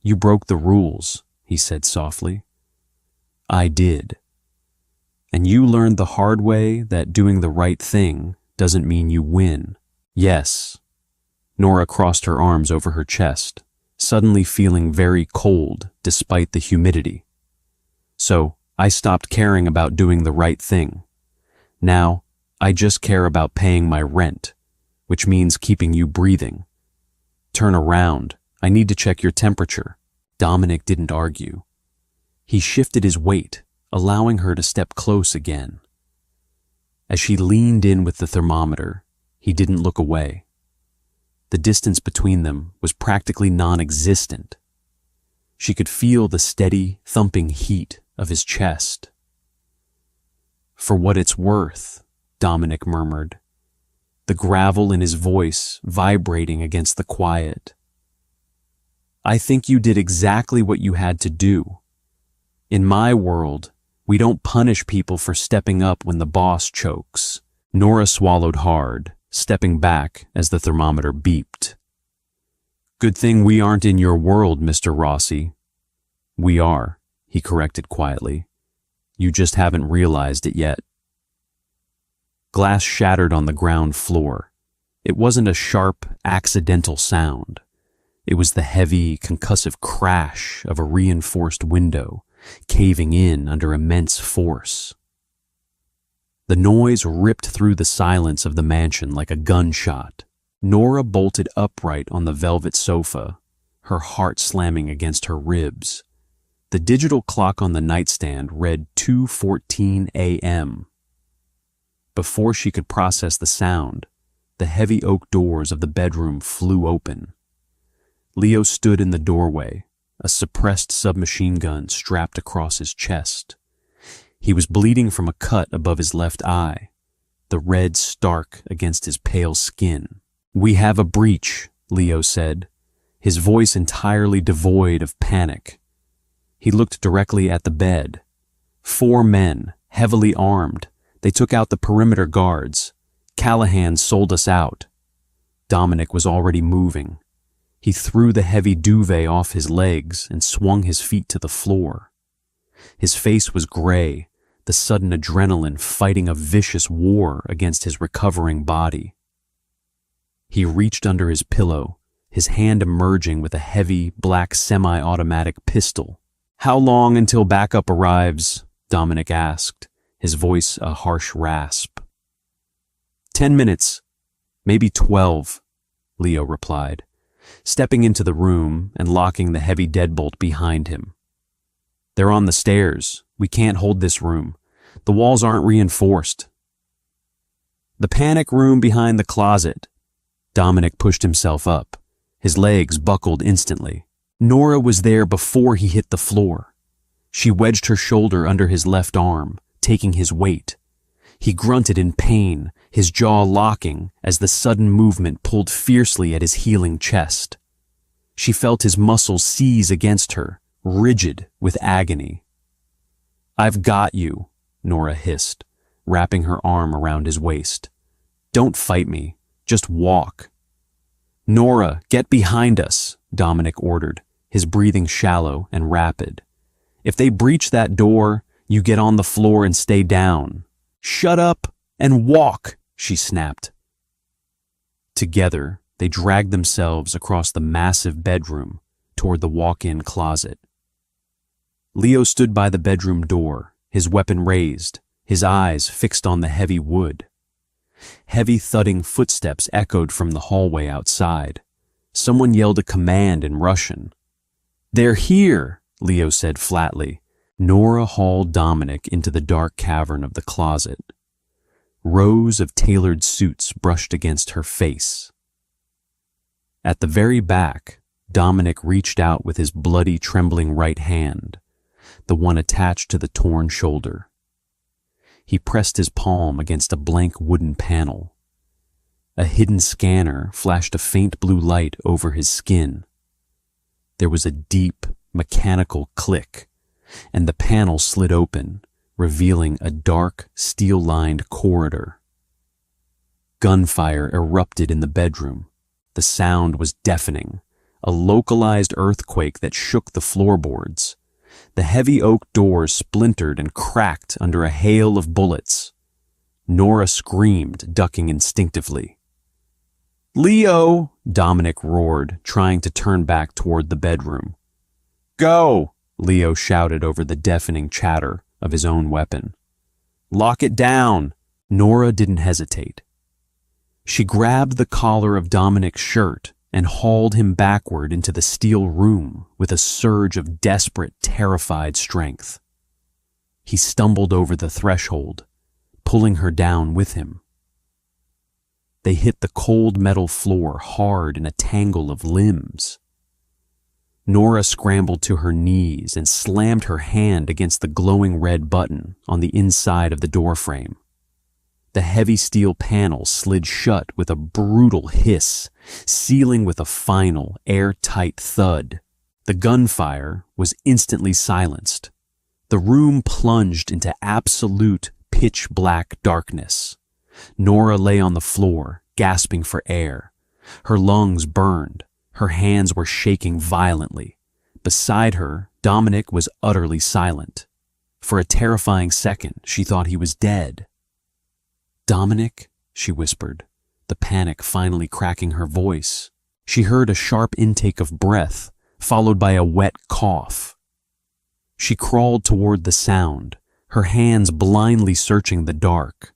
"You broke the rules," he said softly. "I did. And you learned the hard way that doing the right thing doesn't mean you win." "Yes." Nora crossed her arms over her chest, suddenly feeling very cold despite the humidity. "So I stopped caring about doing the right thing. Now I just care about paying my rent, which means keeping you breathing. Turn around. I need to check your temperature." Dominic didn't argue. He shifted his weight, allowing her to step close again. As she leaned in with the thermometer, he didn't look away. The distance between them was practically non-existent. She could feel the steady, thumping heat of his chest. "For what it's worth," Dominic murmured, the gravel in his voice vibrating against the quiet. "I think you did exactly what you had to do. In my world, We don't punish people for stepping up when the boss chokes. Nora swallowed hard, stepping back as the thermometer beeped. Good thing we aren't in your world, Mr. Rossi. We are, he corrected quietly. You just haven't realized it yet. Glass shattered on the ground floor. It wasn't a sharp, accidental sound. It was the heavy, concussive crash of a reinforced window, caving in under immense force. The noise ripped through the silence of the mansion like a gunshot. Nora bolted upright on the velvet sofa, her heart slamming against her ribs. The digital clock on the nightstand read 2:14 a.m. Before she could process the sound, the heavy oak doors of the bedroom flew open. Leo stood in the doorway, a suppressed submachine gun strapped across his chest. He was bleeding from a cut above his left eye, the red stark against his pale skin. "We have a breach," Leo said, his voice entirely devoid of panic. He looked directly at the bed. 4 men, heavily armed. They took out the perimeter guards. Callahan sold us out. Dominic was already moving. He threw the heavy duvet off his legs and swung his feet to the floor. His face was gray, the sudden adrenaline fighting a vicious war against his recovering body. He reached under his pillow, his hand emerging with a heavy, black semi-automatic pistol. "How long until backup arrives?" Dominic asked, his voice a harsh rasp. 10 minutes, maybe 12, Leo replied, stepping into the room and locking the heavy deadbolt behind him. "They're on the stairs. We can't hold this room. The walls aren't reinforced." "The panic room behind the closet." Dominic pushed himself up. His legs buckled instantly. Nora was there before he hit the floor. She wedged her shoulder under his left arm, taking his weight. He grunted in pain, his jaw locking as the sudden movement pulled fiercely at his healing chest. She felt his muscles seize against her, rigid with agony. "I've got you," Nora hissed, wrapping her arm around his waist. "Don't fight me. Just walk." "Nora, get behind us," Dominic ordered, his breathing shallow and rapid. "If they breach that door, you get on the floor and stay down." "Shut up and walk," she snapped. Together, they dragged themselves across the massive bedroom toward the walk-in closet. Leo stood by the bedroom door, his weapon raised, his eyes fixed on the heavy wood. Heavy thudding footsteps echoed from the hallway outside. Someone yelled a command in Russian. "They're here," Leo said flatly. Nora hauled Dominic into the dark cavern of the closet. Rows of tailored suits brushed against her face. At the very back, Dominic reached out with his bloody, trembling right hand, the one attached to the torn shoulder. He pressed his palm against a blank wooden panel. A hidden scanner flashed a faint blue light over his skin. There was a deep, mechanical click, and the panel slid open, revealing a dark, steel-lined corridor. Gunfire erupted in the bedroom. The sound was deafening, a localized earthquake that shook the floorboards. The heavy oak doors splintered and cracked under a hail of bullets. Nora screamed, ducking instinctively. "Leo!" Dominic roared, trying to turn back toward the bedroom. "Go!" Leo shouted over the deafening chatter of his own weapon. "Lock it down!" Nora didn't hesitate. She grabbed the collar of Dominic's shirt and hauled him backward into the steel room with a surge of desperate, terrified strength. He stumbled over the threshold, pulling her down with him. They hit the cold metal floor hard in a tangle of limbs. Nora scrambled to her knees and slammed her hand against the glowing red button on the inside of the doorframe. The heavy steel panel slid shut with a brutal hiss, sealing with a final, airtight thud. The gunfire was instantly silenced. The room plunged into absolute pitch-black darkness. Nora lay on the floor, gasping for air. Her lungs burned. Her hands were shaking violently. Beside her, Dominic was utterly silent. For a terrifying second, she thought he was dead. "Dominic," she whispered, the panic finally cracking her voice. She heard a sharp intake of breath, followed by a wet cough. She crawled toward the sound, her hands blindly searching the dark.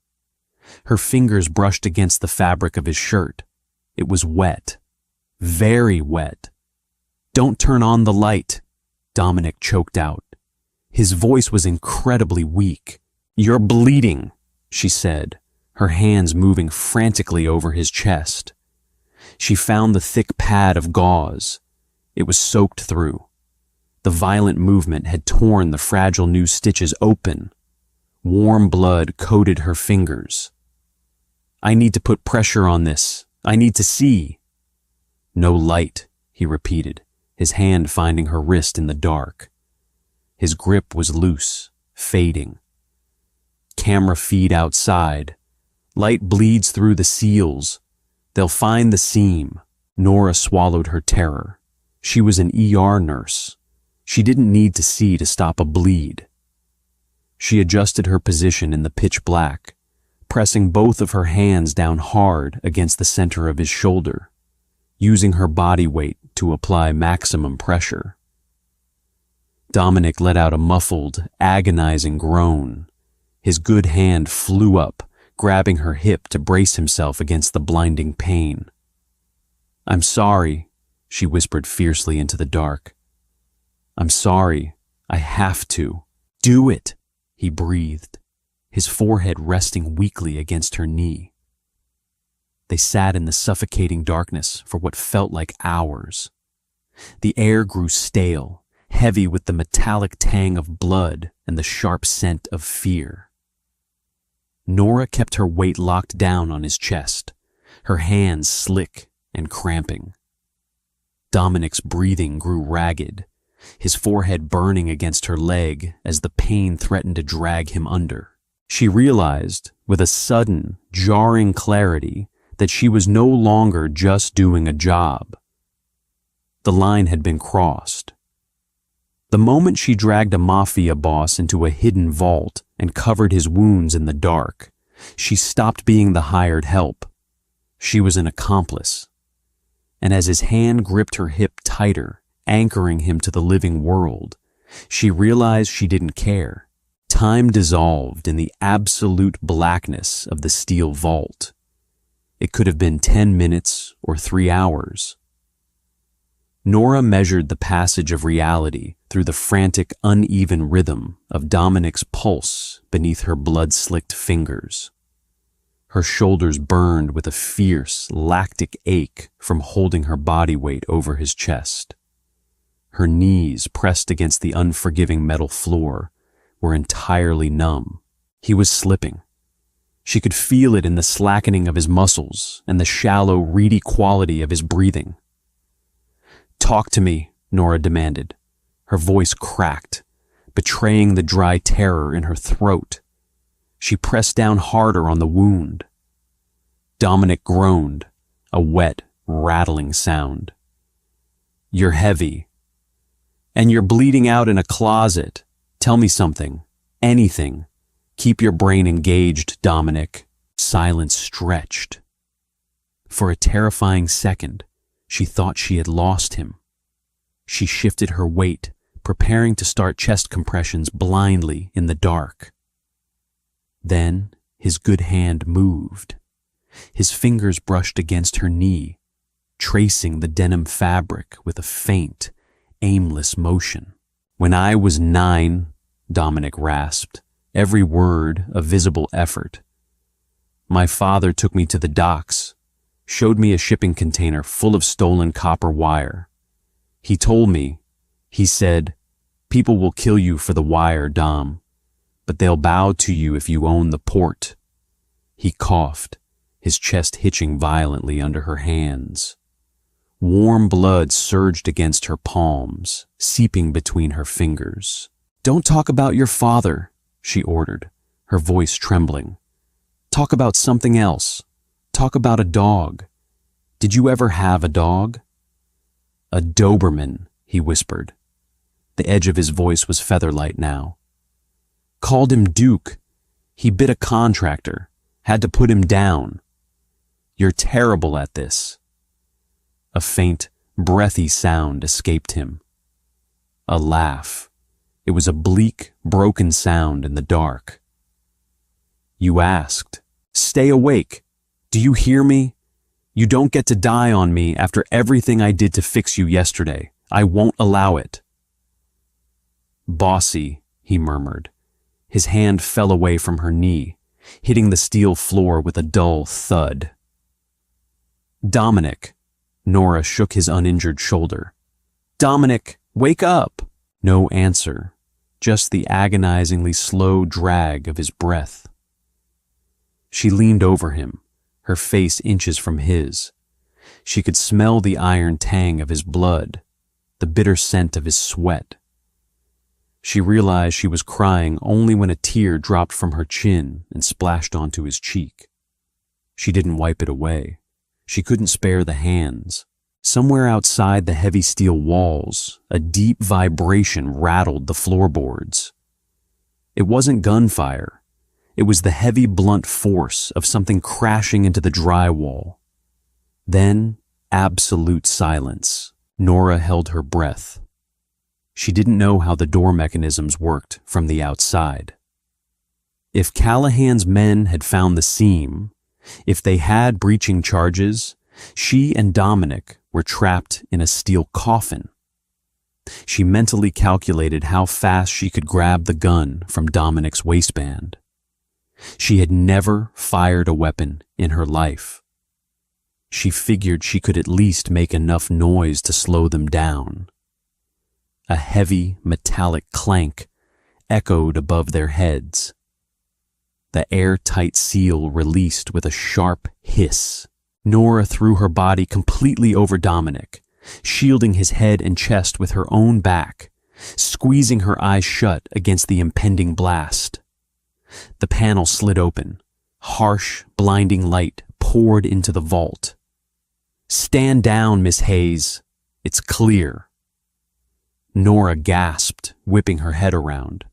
Her fingers brushed against the fabric of his shirt. It was wet. Very wet. "Don't turn on the light," Dominic choked out. His voice was incredibly weak. "You're bleeding," she said, her hands moving frantically over his chest. She found the thick pad of gauze. It was soaked through. The violent movement had torn the fragile new stitches open. Warm blood coated her fingers. "I need to put pressure on this. I need to see." "No light," he repeated, his hand finding her wrist in the dark. His grip was loose, fading. "Camera feed outside. Light bleeds through the seals. They'll find the seam." Nora swallowed her terror. She was an ER nurse. She didn't need to see to stop a bleed. She adjusted her position in the pitch black, pressing both of her hands down hard against the center of his shoulder, using her body weight to apply maximum pressure. Dominic let out a muffled, agonizing groan. His good hand flew up, grabbing her hip to brace himself against the blinding pain. "I'm sorry," she whispered fiercely into the dark. "I'm sorry. I have to." "Do it," he breathed, his forehead resting weakly against her knee. They sat in the suffocating darkness for what felt like hours. The air grew stale, heavy with the metallic tang of blood and the sharp scent of fear. Nora kept her weight locked down on his chest, her hands slick and cramping. Dominic's breathing grew ragged, his forehead burning against her leg as the pain threatened to drag him under. She realized, with a sudden, jarring clarity, that she was no longer just doing a job. The line had been crossed. The moment she dragged a mafia boss into a hidden vault and covered his wounds in the dark, she stopped being the hired help. She was an accomplice. And as his hand gripped her hip tighter, anchoring him to the living world, she realized she didn't care. Time dissolved in the absolute blackness of the steel vault. It could have been 10 minutes or 3 hours. Nora measured the passage of reality through the frantic, uneven rhythm of Dominic's pulse beneath her blood-slicked fingers. Her shoulders burned with a fierce, lactic ache from holding her body weight over his chest. Her knees, pressed against the unforgiving metal floor, were entirely numb. He was slipping. She could feel it in the slackening of his muscles and the shallow, reedy quality of his breathing. "Talk to me," Nora demanded. Her voice cracked, betraying the dry terror in her throat. She pressed down harder on the wound. Dominic groaned, a wet, rattling sound. "You're heavy. And you're bleeding out in a closet. Tell me something. Anything. Keep your brain engaged, Dominic." Silence stretched. For a terrifying second, she thought she had lost him. She shifted her weight, preparing to start chest compressions blindly in the dark. Then his good hand moved. His fingers brushed against her knee, tracing the denim fabric with a faint, aimless motion. "When I was 9, Dominic rasped, every word a visible effort. "My father took me to the docks, showed me a shipping container full of stolen copper wire. He told me, he said, 'People will kill you for the wire, Dom, but they'll bow to you if you own the port.'" He coughed, his chest hitching violently under her hands. Warm blood surged against her palms, seeping between her fingers. Don't talk about your father, she ordered, her voice trembling. Talk about something else. Talk about a dog. Did you ever have a dog? A Doberman, he whispered. The edge of his voice was featherlight now. Called him Duke. He bit a contractor. Had to put him down. You're terrible at this. A faint, breathy sound escaped him. A laugh. It was a bleak, broken sound in the dark. You asked. Stay awake. Do you hear me? You don't get to die on me after everything I did to fix you yesterday. I won't allow it. Bossy, he murmured. His hand fell away from her knee, hitting the steel floor with a dull thud. Dominic. Nora shook his uninjured shoulder. Dominic, wake up! No answer, just the agonizingly slow drag of his breath. She leaned over him, her face inches from his. She could smell the iron tang of his blood, the bitter scent of his sweat. She realized she was crying only when a tear dropped from her chin and splashed onto his cheek. She didn't wipe it away. She couldn't spare the hands. Somewhere outside the heavy steel walls, a deep vibration rattled the floorboards. It wasn't gunfire. It was the heavy, blunt force of something crashing into the drywall. Then, absolute silence. Nora held her breath. She didn't know how the door mechanisms worked from the outside. If Callahan's men had found the seam, if they had breaching charges, she and Dominic were trapped in a steel coffin. She mentally calculated how fast she could grab the gun from Dominic's waistband. She had never fired a weapon in her life. She figured she could at least make enough noise to slow them down. A heavy, metallic clank echoed above their heads. The airtight seal released with a sharp hiss. Nora threw her body completely over Dominic, shielding his head and chest with her own back, squeezing her eyes shut against the impending blast. The panel slid open. Harsh, blinding light poured into the vault. Stand down, Miss Hayes. It's clear. Nora gasped, whipping her head around.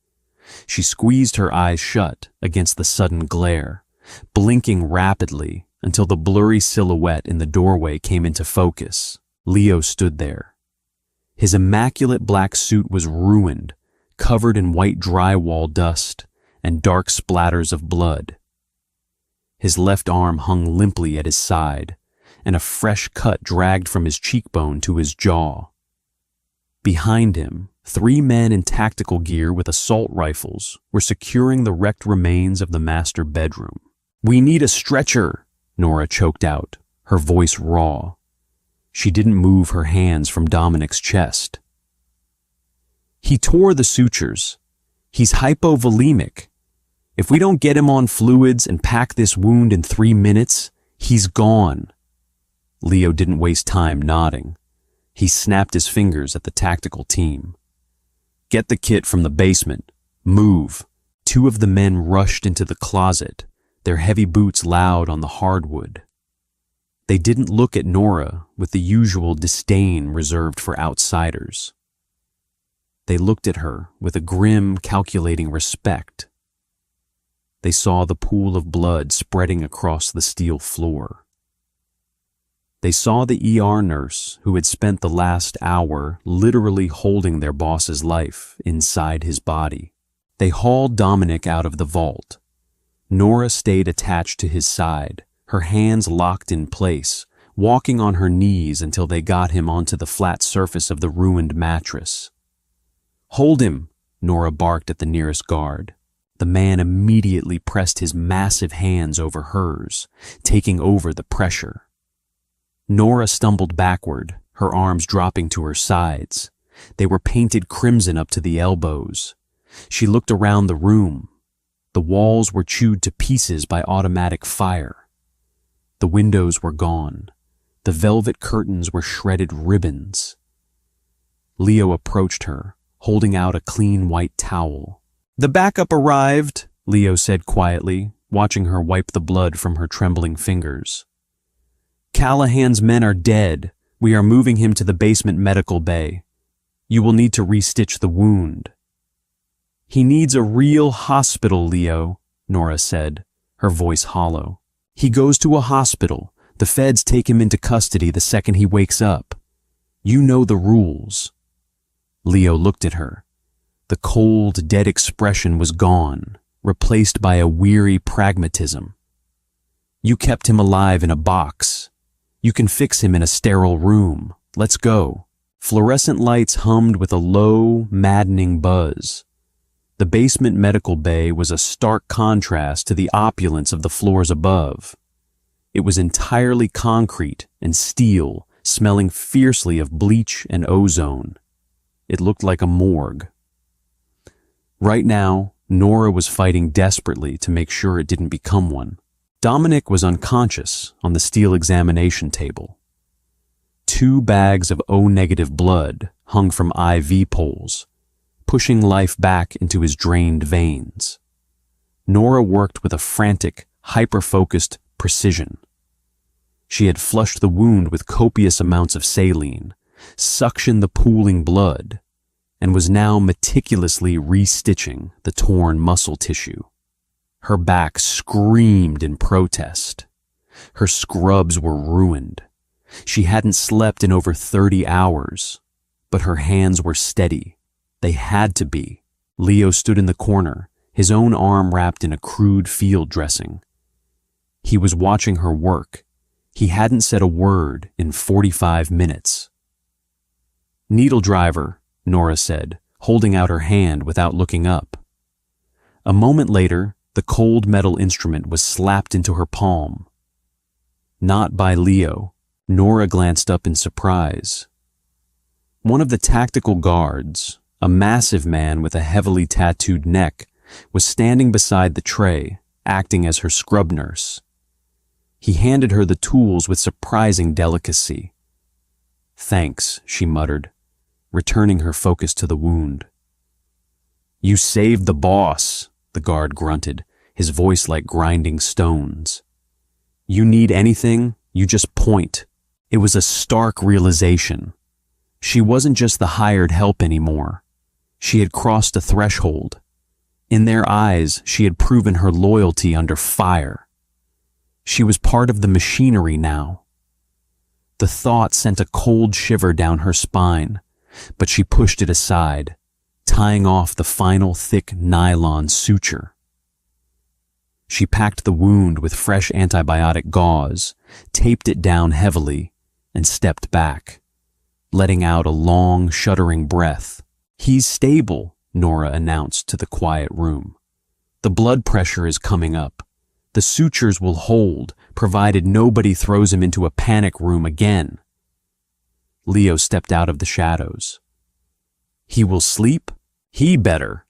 She squeezed her eyes shut against the sudden glare, blinking rapidly until the blurry silhouette in the doorway came into focus. Leo stood there. His immaculate black suit was ruined, covered in white drywall dust and dark splatters of blood. His left arm hung limply at his side, and a fresh cut dragged from his cheekbone to his jaw. Behind him, 3 men in tactical gear with assault rifles were securing the wrecked remains of the master bedroom. We need a stretcher, Nora choked out, her voice raw. She didn't move her hands from Dominic's chest. He tore the sutures. He's hypovolemic. If we don't get him on fluids and pack this wound in 3 minutes, he's gone. Leo didn't waste time nodding. He snapped his fingers at the tactical team. Get the kit from the basement. Move. 2 of the men rushed into the closet, their heavy boots loud on the hardwood. They didn't look at Nora with the usual disdain reserved for outsiders. They looked at her with a grim, calculating respect. They saw the pool of blood spreading across the steel floor. They saw the ER nurse who had spent the last hour literally holding their boss's life inside his body. They hauled Dominic out of the vault. Nora stayed attached to his side, her hands locked in place, walking on her knees until they got him onto the flat surface of the ruined mattress. Hold him, Nora barked at the nearest guard. The man immediately pressed his massive hands over hers, taking over the pressure. Nora stumbled backward, her arms dropping to her sides. They were painted crimson up to the elbows. She looked around the room. The walls were chewed to pieces by automatic fire. The windows were gone. The velvet curtains were shredded ribbons. Leo approached her, holding out a clean white towel. "The backup arrived," Leo said quietly, watching her wipe the blood from her trembling fingers. "Callahan's men are dead. We are moving him to the basement medical bay. You will need to restitch the wound." "He needs a real hospital, Leo," Nora said, her voice hollow. "He goes to a hospital. The feds take him into custody the second he wakes up. You know the rules." Leo looked at her. The cold, dead expression was gone, replaced by a weary pragmatism. "You kept him alive in a box. You can fix him in a sterile room. Let's go." Fluorescent lights hummed with a low, maddening buzz. The basement medical bay was a stark contrast to the opulence of the floors above. It was entirely concrete and steel, smelling fiercely of bleach and ozone. It looked like a morgue. Right now, Nora was fighting desperately to make sure it didn't become one. Dominic was unconscious on the steel examination table. 2 bags of O-negative blood hung from IV poles, pushing life back into his drained veins. Nora worked with a frantic, hyper-focused precision. She had flushed the wound with copious amounts of saline, suctioned the pooling blood, and was now meticulously restitching the torn muscle tissue. Her back screamed in protest. Her scrubs were ruined. She hadn't slept in over 30 hours, but her hands were steady. They had to be. Leo stood in the corner, his own arm wrapped in a crude field dressing. He was watching her work. He hadn't said a word in 45 minutes. "Needle driver," Nora said, holding out her hand without looking up. A moment later, the cold metal instrument was slapped into her palm. Not by Leo. Nora glanced up in surprise. One of the tactical guards, a massive man with a heavily tattooed neck, was standing beside the tray, acting as her scrub nurse. He handed her the tools with surprising delicacy. "Thanks," she muttered, returning her focus to the wound. "You saved the boss," the guard grunted, his voice like grinding stones. "You need anything, you just point." It was a stark realization. She wasn't just the hired help anymore. She had crossed a threshold. In their eyes, she had proven her loyalty under fire. She was part of the machinery now. The thought sent a cold shiver down her spine, but she pushed it aside, tying off the final thick nylon suture. She packed the wound with fresh antibiotic gauze, taped it down heavily, and stepped back, letting out a long, shuddering breath. "He's stable," Nora announced to the quiet room. "The blood pressure is coming up. The sutures will hold, provided nobody throws him into a panic room again." Leo stepped out of the shadows. "He will sleep? He better.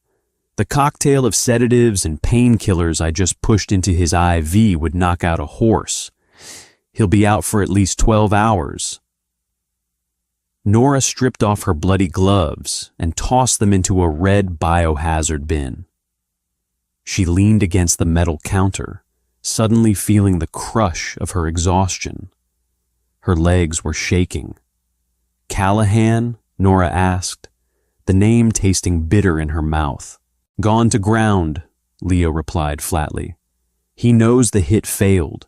The cocktail of sedatives and painkillers I just pushed into his IV would knock out a horse. He'll be out for at least 12 hours. Nora stripped off her bloody gloves and tossed them into a red biohazard bin. She leaned against the metal counter, suddenly feeling the crush of her exhaustion. Her legs were shaking. "Callahan?" Nora asked, the name tasting bitter in her mouth. "Gone to ground," Leo replied flatly. "He knows the hit failed.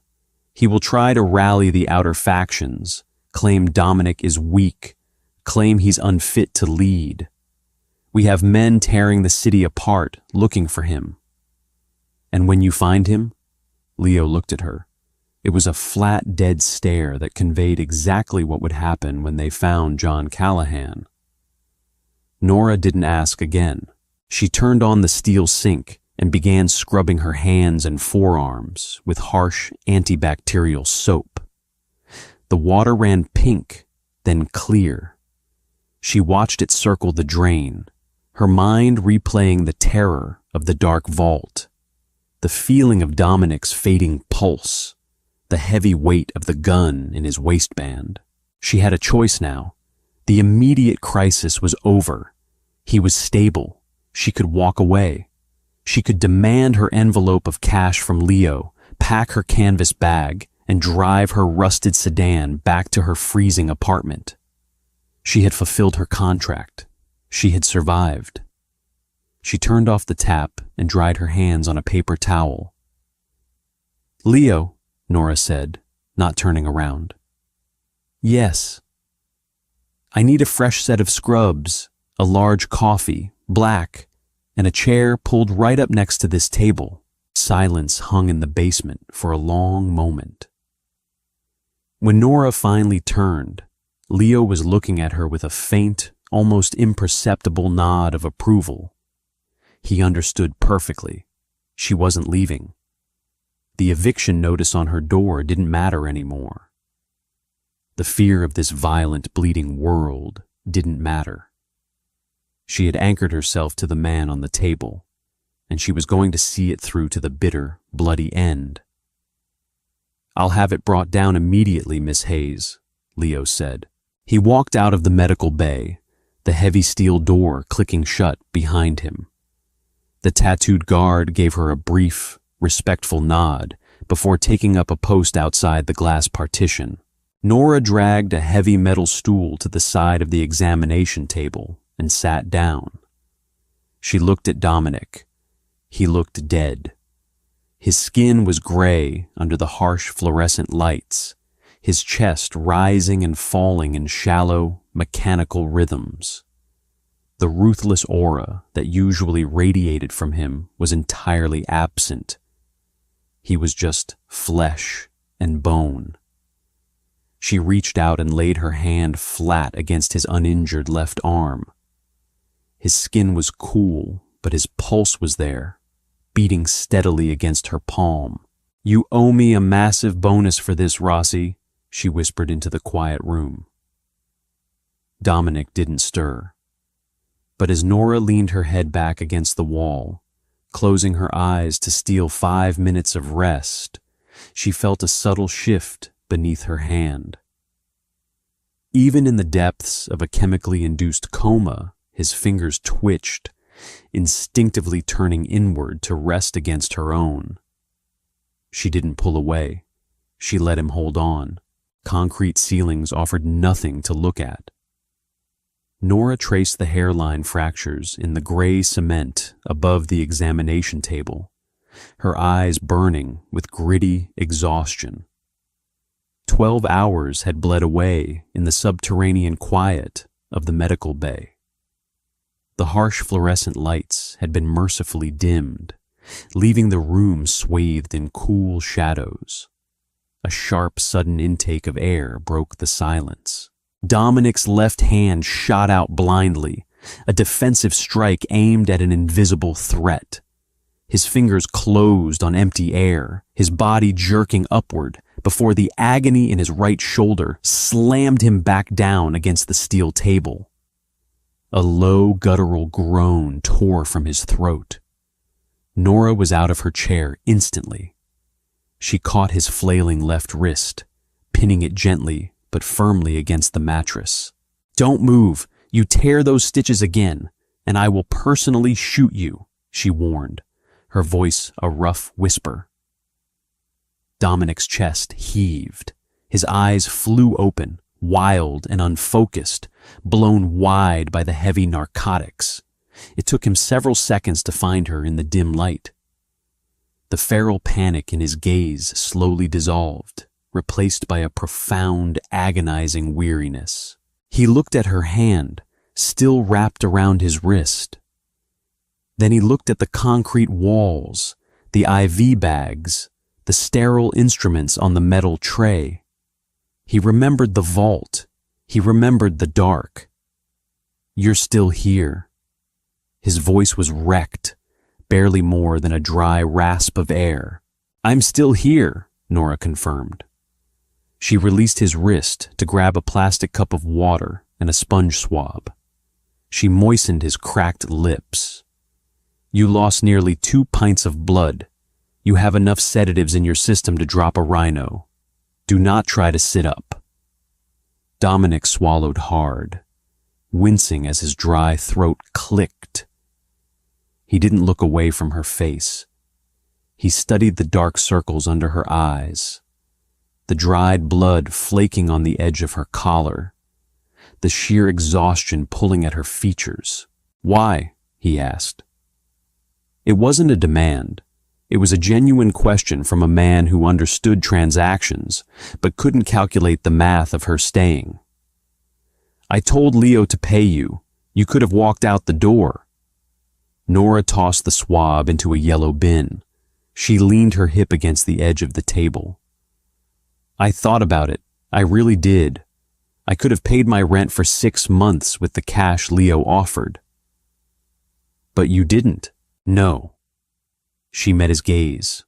He will try to rally the outer factions, claim Dominic is weak, claim he's unfit to lead. We have men tearing the city apart, looking for him. And when you find him," Leo looked at her. It was a flat, dead stare that conveyed exactly what would happen when they found John Callahan. Nora didn't ask again. She turned on the steel sink and began scrubbing her hands and forearms with harsh antibacterial soap. The water ran pink, then clear. She watched it circle the drain, her mind replaying the terror of the dark vault, the feeling of Dominic's fading pulse, the heavy weight of the gun in his waistband. She had a choice now. The immediate crisis was over. He was stable. She could walk away. She could demand her envelope of cash from Leo, pack her canvas bag, and drive her rusted sedan back to her freezing apartment. She had fulfilled her contract. She had survived. She turned off the tap and dried her hands on a paper towel. "Leo," Nora said, not turning around. "Yes." "I need a fresh set of scrubs, a large coffee, black, and a chair pulled right up next to this table." Silence hung in the basement for a long moment. When Nora finally turned, Leo was looking at her with a faint, almost imperceptible nod of approval. He understood perfectly. She wasn't leaving. The eviction notice on her door didn't matter anymore. The fear of this violent, bleeding world didn't matter. She had anchored herself to the man on the table, and she was going to see it through to the bitter, bloody end. "I'll have it brought down immediately, Miss Hayes," Leo said. He walked out of the medical bay, the heavy steel door clicking shut behind him. The tattooed guard gave her a brief, respectful nod before taking up a post outside the glass partition. Nora dragged a heavy metal stool to the side of the examination table and sat down. She looked at Dominic. He looked dead. His skin was gray under the harsh fluorescent lights, his chest rising and falling in shallow, mechanical rhythms. The ruthless aura that usually radiated from him was entirely absent. He was just flesh and bone. She reached out and laid her hand flat against his uninjured left arm. His skin was cool, but his pulse was there, beating steadily against her palm. "You owe me a massive bonus for this, Rossi," she whispered into the quiet room. Dominic didn't stir. But as Nora leaned her head back against the wall, closing her eyes to steal 5 minutes of rest, she felt a subtle shift beneath her hand. Even in the depths of a chemically induced coma, his fingers twitched, instinctively turning inward to rest against her own. She didn't pull away. She let him hold on. Concrete ceilings offered nothing to look at. Nora traced the hairline fractures in the gray cement above the examination table, her eyes burning with gritty exhaustion. 12 hours had bled away in the subterranean quiet of the medical bay. The harsh fluorescent lights had been mercifully dimmed, leaving the room swathed in cool shadows. A sharp, sudden intake of air broke the silence. Dominic's left hand shot out blindly, a defensive strike aimed at an invisible threat. His fingers closed on empty air, his body jerking upward before the agony in his right shoulder slammed him back down against the steel table. A low, guttural groan tore from his throat. Nora was out of her chair instantly. She caught his flailing left wrist, pinning it gently but firmly against the mattress. "Don't move. You tear those stitches again, and I will personally shoot you," she warned, her voice a rough whisper. Dominic's chest heaved. His eyes flew open, wild and unfocused, blown wide by the heavy narcotics. It took him several seconds to find her in the dim light. The feral panic in his gaze slowly dissolved, replaced by a profound, agonizing weariness. He looked at her hand, still wrapped around his wrist. Then he looked at the concrete walls, the IV bags, the sterile instruments on the metal tray. He remembered the vault. He remembered the dark. "You're still here." His voice was wrecked, barely more than a dry rasp of air. "I'm still here," Nora confirmed. She released his wrist to grab a plastic cup of water and a sponge swab. She moistened his cracked lips. "You lost nearly 2 pints of blood. You have enough sedatives in your system to drop a rhino. Do not try to sit up." Dominic swallowed hard. wincing as his dry throat clicked. He didn't look away from her face. He studied the dark circles under her eyes, the dried blood flaking on the edge of her collar, the sheer exhaustion pulling at her features. "Why?" he asked. It wasn't a demand. It was a genuine question from a man who understood transactions, but couldn't calculate the math of her staying. "I told Leo to pay you. You could have walked out the door." Nora tossed the swab into a yellow bin. She leaned her hip against the edge of the table. "I thought about it. I really did. I could have paid my rent for 6 months with the cash Leo offered." "But you didn't." "No." She met his gaze.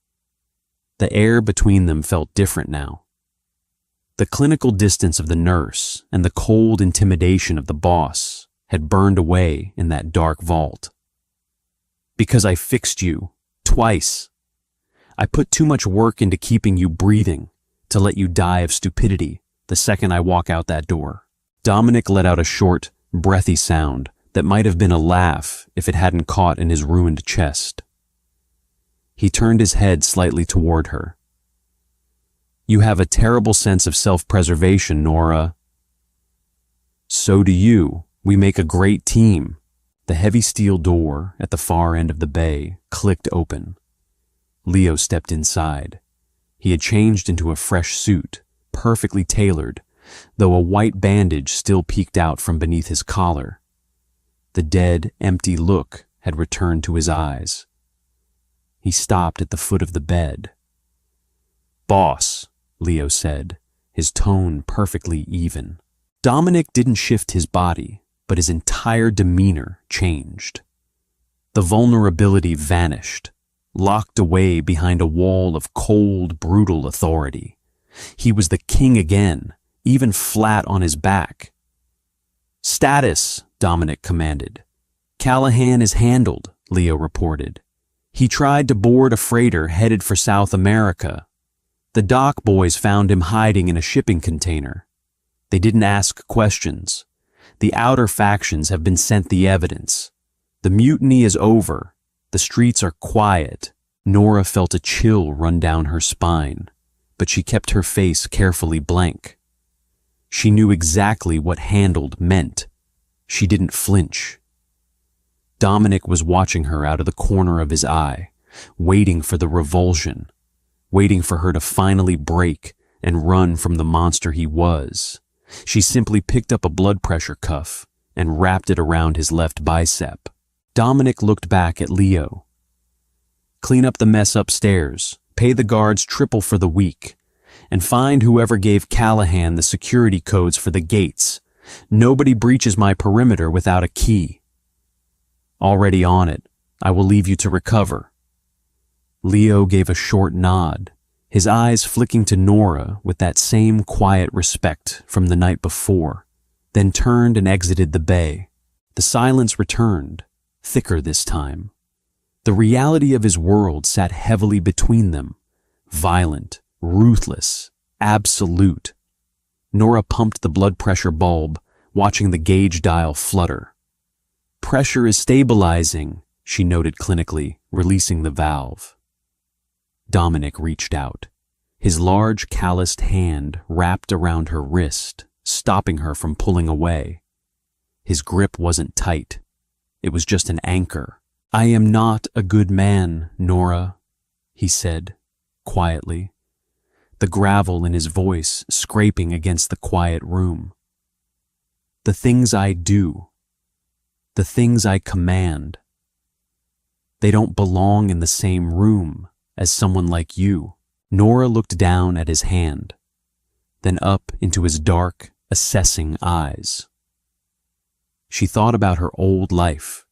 The air between them felt different now. The clinical distance of the nurse and the cold intimidation of the boss had burned away in that dark vault. "Because I fixed you, twice. I put too much work into keeping you breathing to let you die of stupidity the second I walk out that door." Dominic let out a short, breathy sound that might have been a laugh if it hadn't caught in his ruined chest. He turned his head slightly toward her. "You have a terrible sense of self-preservation, Nora." "So do you. We make a great team." The heavy steel door at the far end of the bay clicked open. Leo stepped inside. He had changed into a fresh suit, perfectly tailored, though a white bandage still peeked out from beneath his collar. The dead, empty look had returned to his eyes. He stopped at the foot of the bed. "Boss," Leo said, his tone perfectly even. Dominic didn't shift his body, but his entire demeanor changed. The vulnerability vanished, locked away behind a wall of cold, brutal authority. He was the king again, even flat on his back. "Status," Dominic commanded. "Callahan is handled," Leo reported. "He tried to board a freighter headed for South America. The dock boys found him hiding in a shipping container. They didn't ask questions. The outer factions have been sent the evidence. The mutiny is over. The streets are quiet." Nora felt a chill run down her spine, but she kept her face carefully blank. She knew exactly what handled meant. She didn't flinch. Dominic was watching her out of the corner of his eye, waiting for the revulsion, waiting for her to finally break and run from the monster he was. She simply picked up a blood pressure cuff and wrapped it around his left bicep. Dominic looked back at Leo. "Clean up the mess upstairs, pay the guards triple for the week, and find whoever gave Callahan the security codes for the gates. Nobody breaches my perimeter without a key." "Already on it. I will leave you to recover." Leo gave a short nod, his eyes flicking to Nora with that same quiet respect from the night before, then turned and exited the bay. The silence returned, thicker this time. The reality of his world sat heavily between them, violent, ruthless, absolute. Nora pumped the blood pressure bulb, watching the gauge dial flutter. "Pressure is stabilizing," she noted clinically, releasing the valve. Dominic reached out. His large, calloused hand wrapped around her wrist, stopping her from pulling away. His grip wasn't tight. It was just an anchor. "I am not a good man, Nora," he said, quietly, the gravel in his voice scraping against the quiet room. "The things I do, the things I command, they don't belong in the same room as someone like you." Nora looked down at his hand, then up into his dark, assessing eyes. She thought about her old life,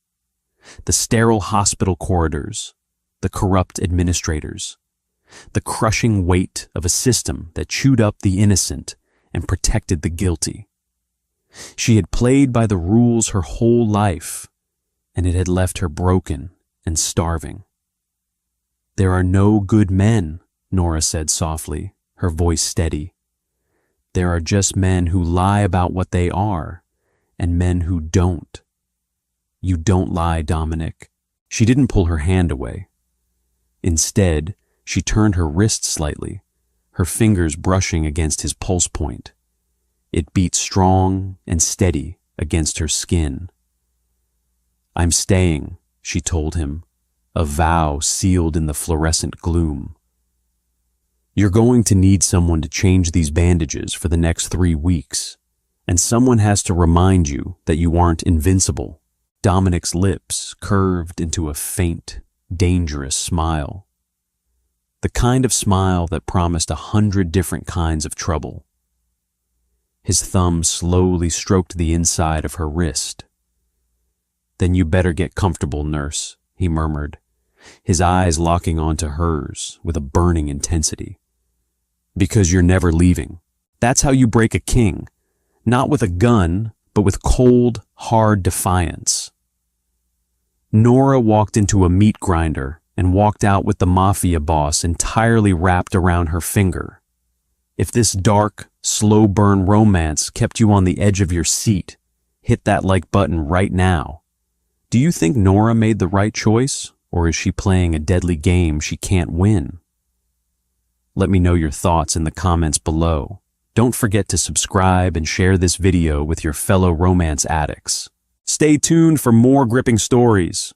the sterile hospital corridors, the corrupt administrators, the crushing weight of a system that chewed up the innocent and protected the guilty. She had played by the rules her whole life, and it had left her broken and starving. "There are no good men," Nora said softly, her voice steady. "There are just men who lie about what they are and men who don't. You don't lie, Dominic. She didn't pull her hand away. Instead, she turned her wrist slightly, her fingers brushing against his pulse point. It beat strong and steady against her skin. I'm staying, she told him, a vow sealed in the fluorescent gloom. You're going to need someone to change these bandages for the next 3 weeks, and someone has to remind you that you aren't invincible. Dominic's lips curved into a faint, dangerous smile. The kind of smile that promised 100 different kinds of trouble. His thumb slowly stroked the inside of her wrist. Then you better get comfortable, nurse, he murmured, his eyes locking onto hers with a burning intensity. Because you're never leaving. That's how you break a king. Not with a gun, but with cold, hard defiance. Nora walked into a meat grinder and walked out with the mafia boss entirely wrapped around her finger. If this dark, slow-burn romance kept you on the edge of your seat, hit that like button right now. Do you think Nora made the right choice, or is she playing a deadly game she can't win? Let me know your thoughts in the comments below. Don't forget to subscribe and share this video with your fellow romance addicts. Stay tuned for more gripping stories.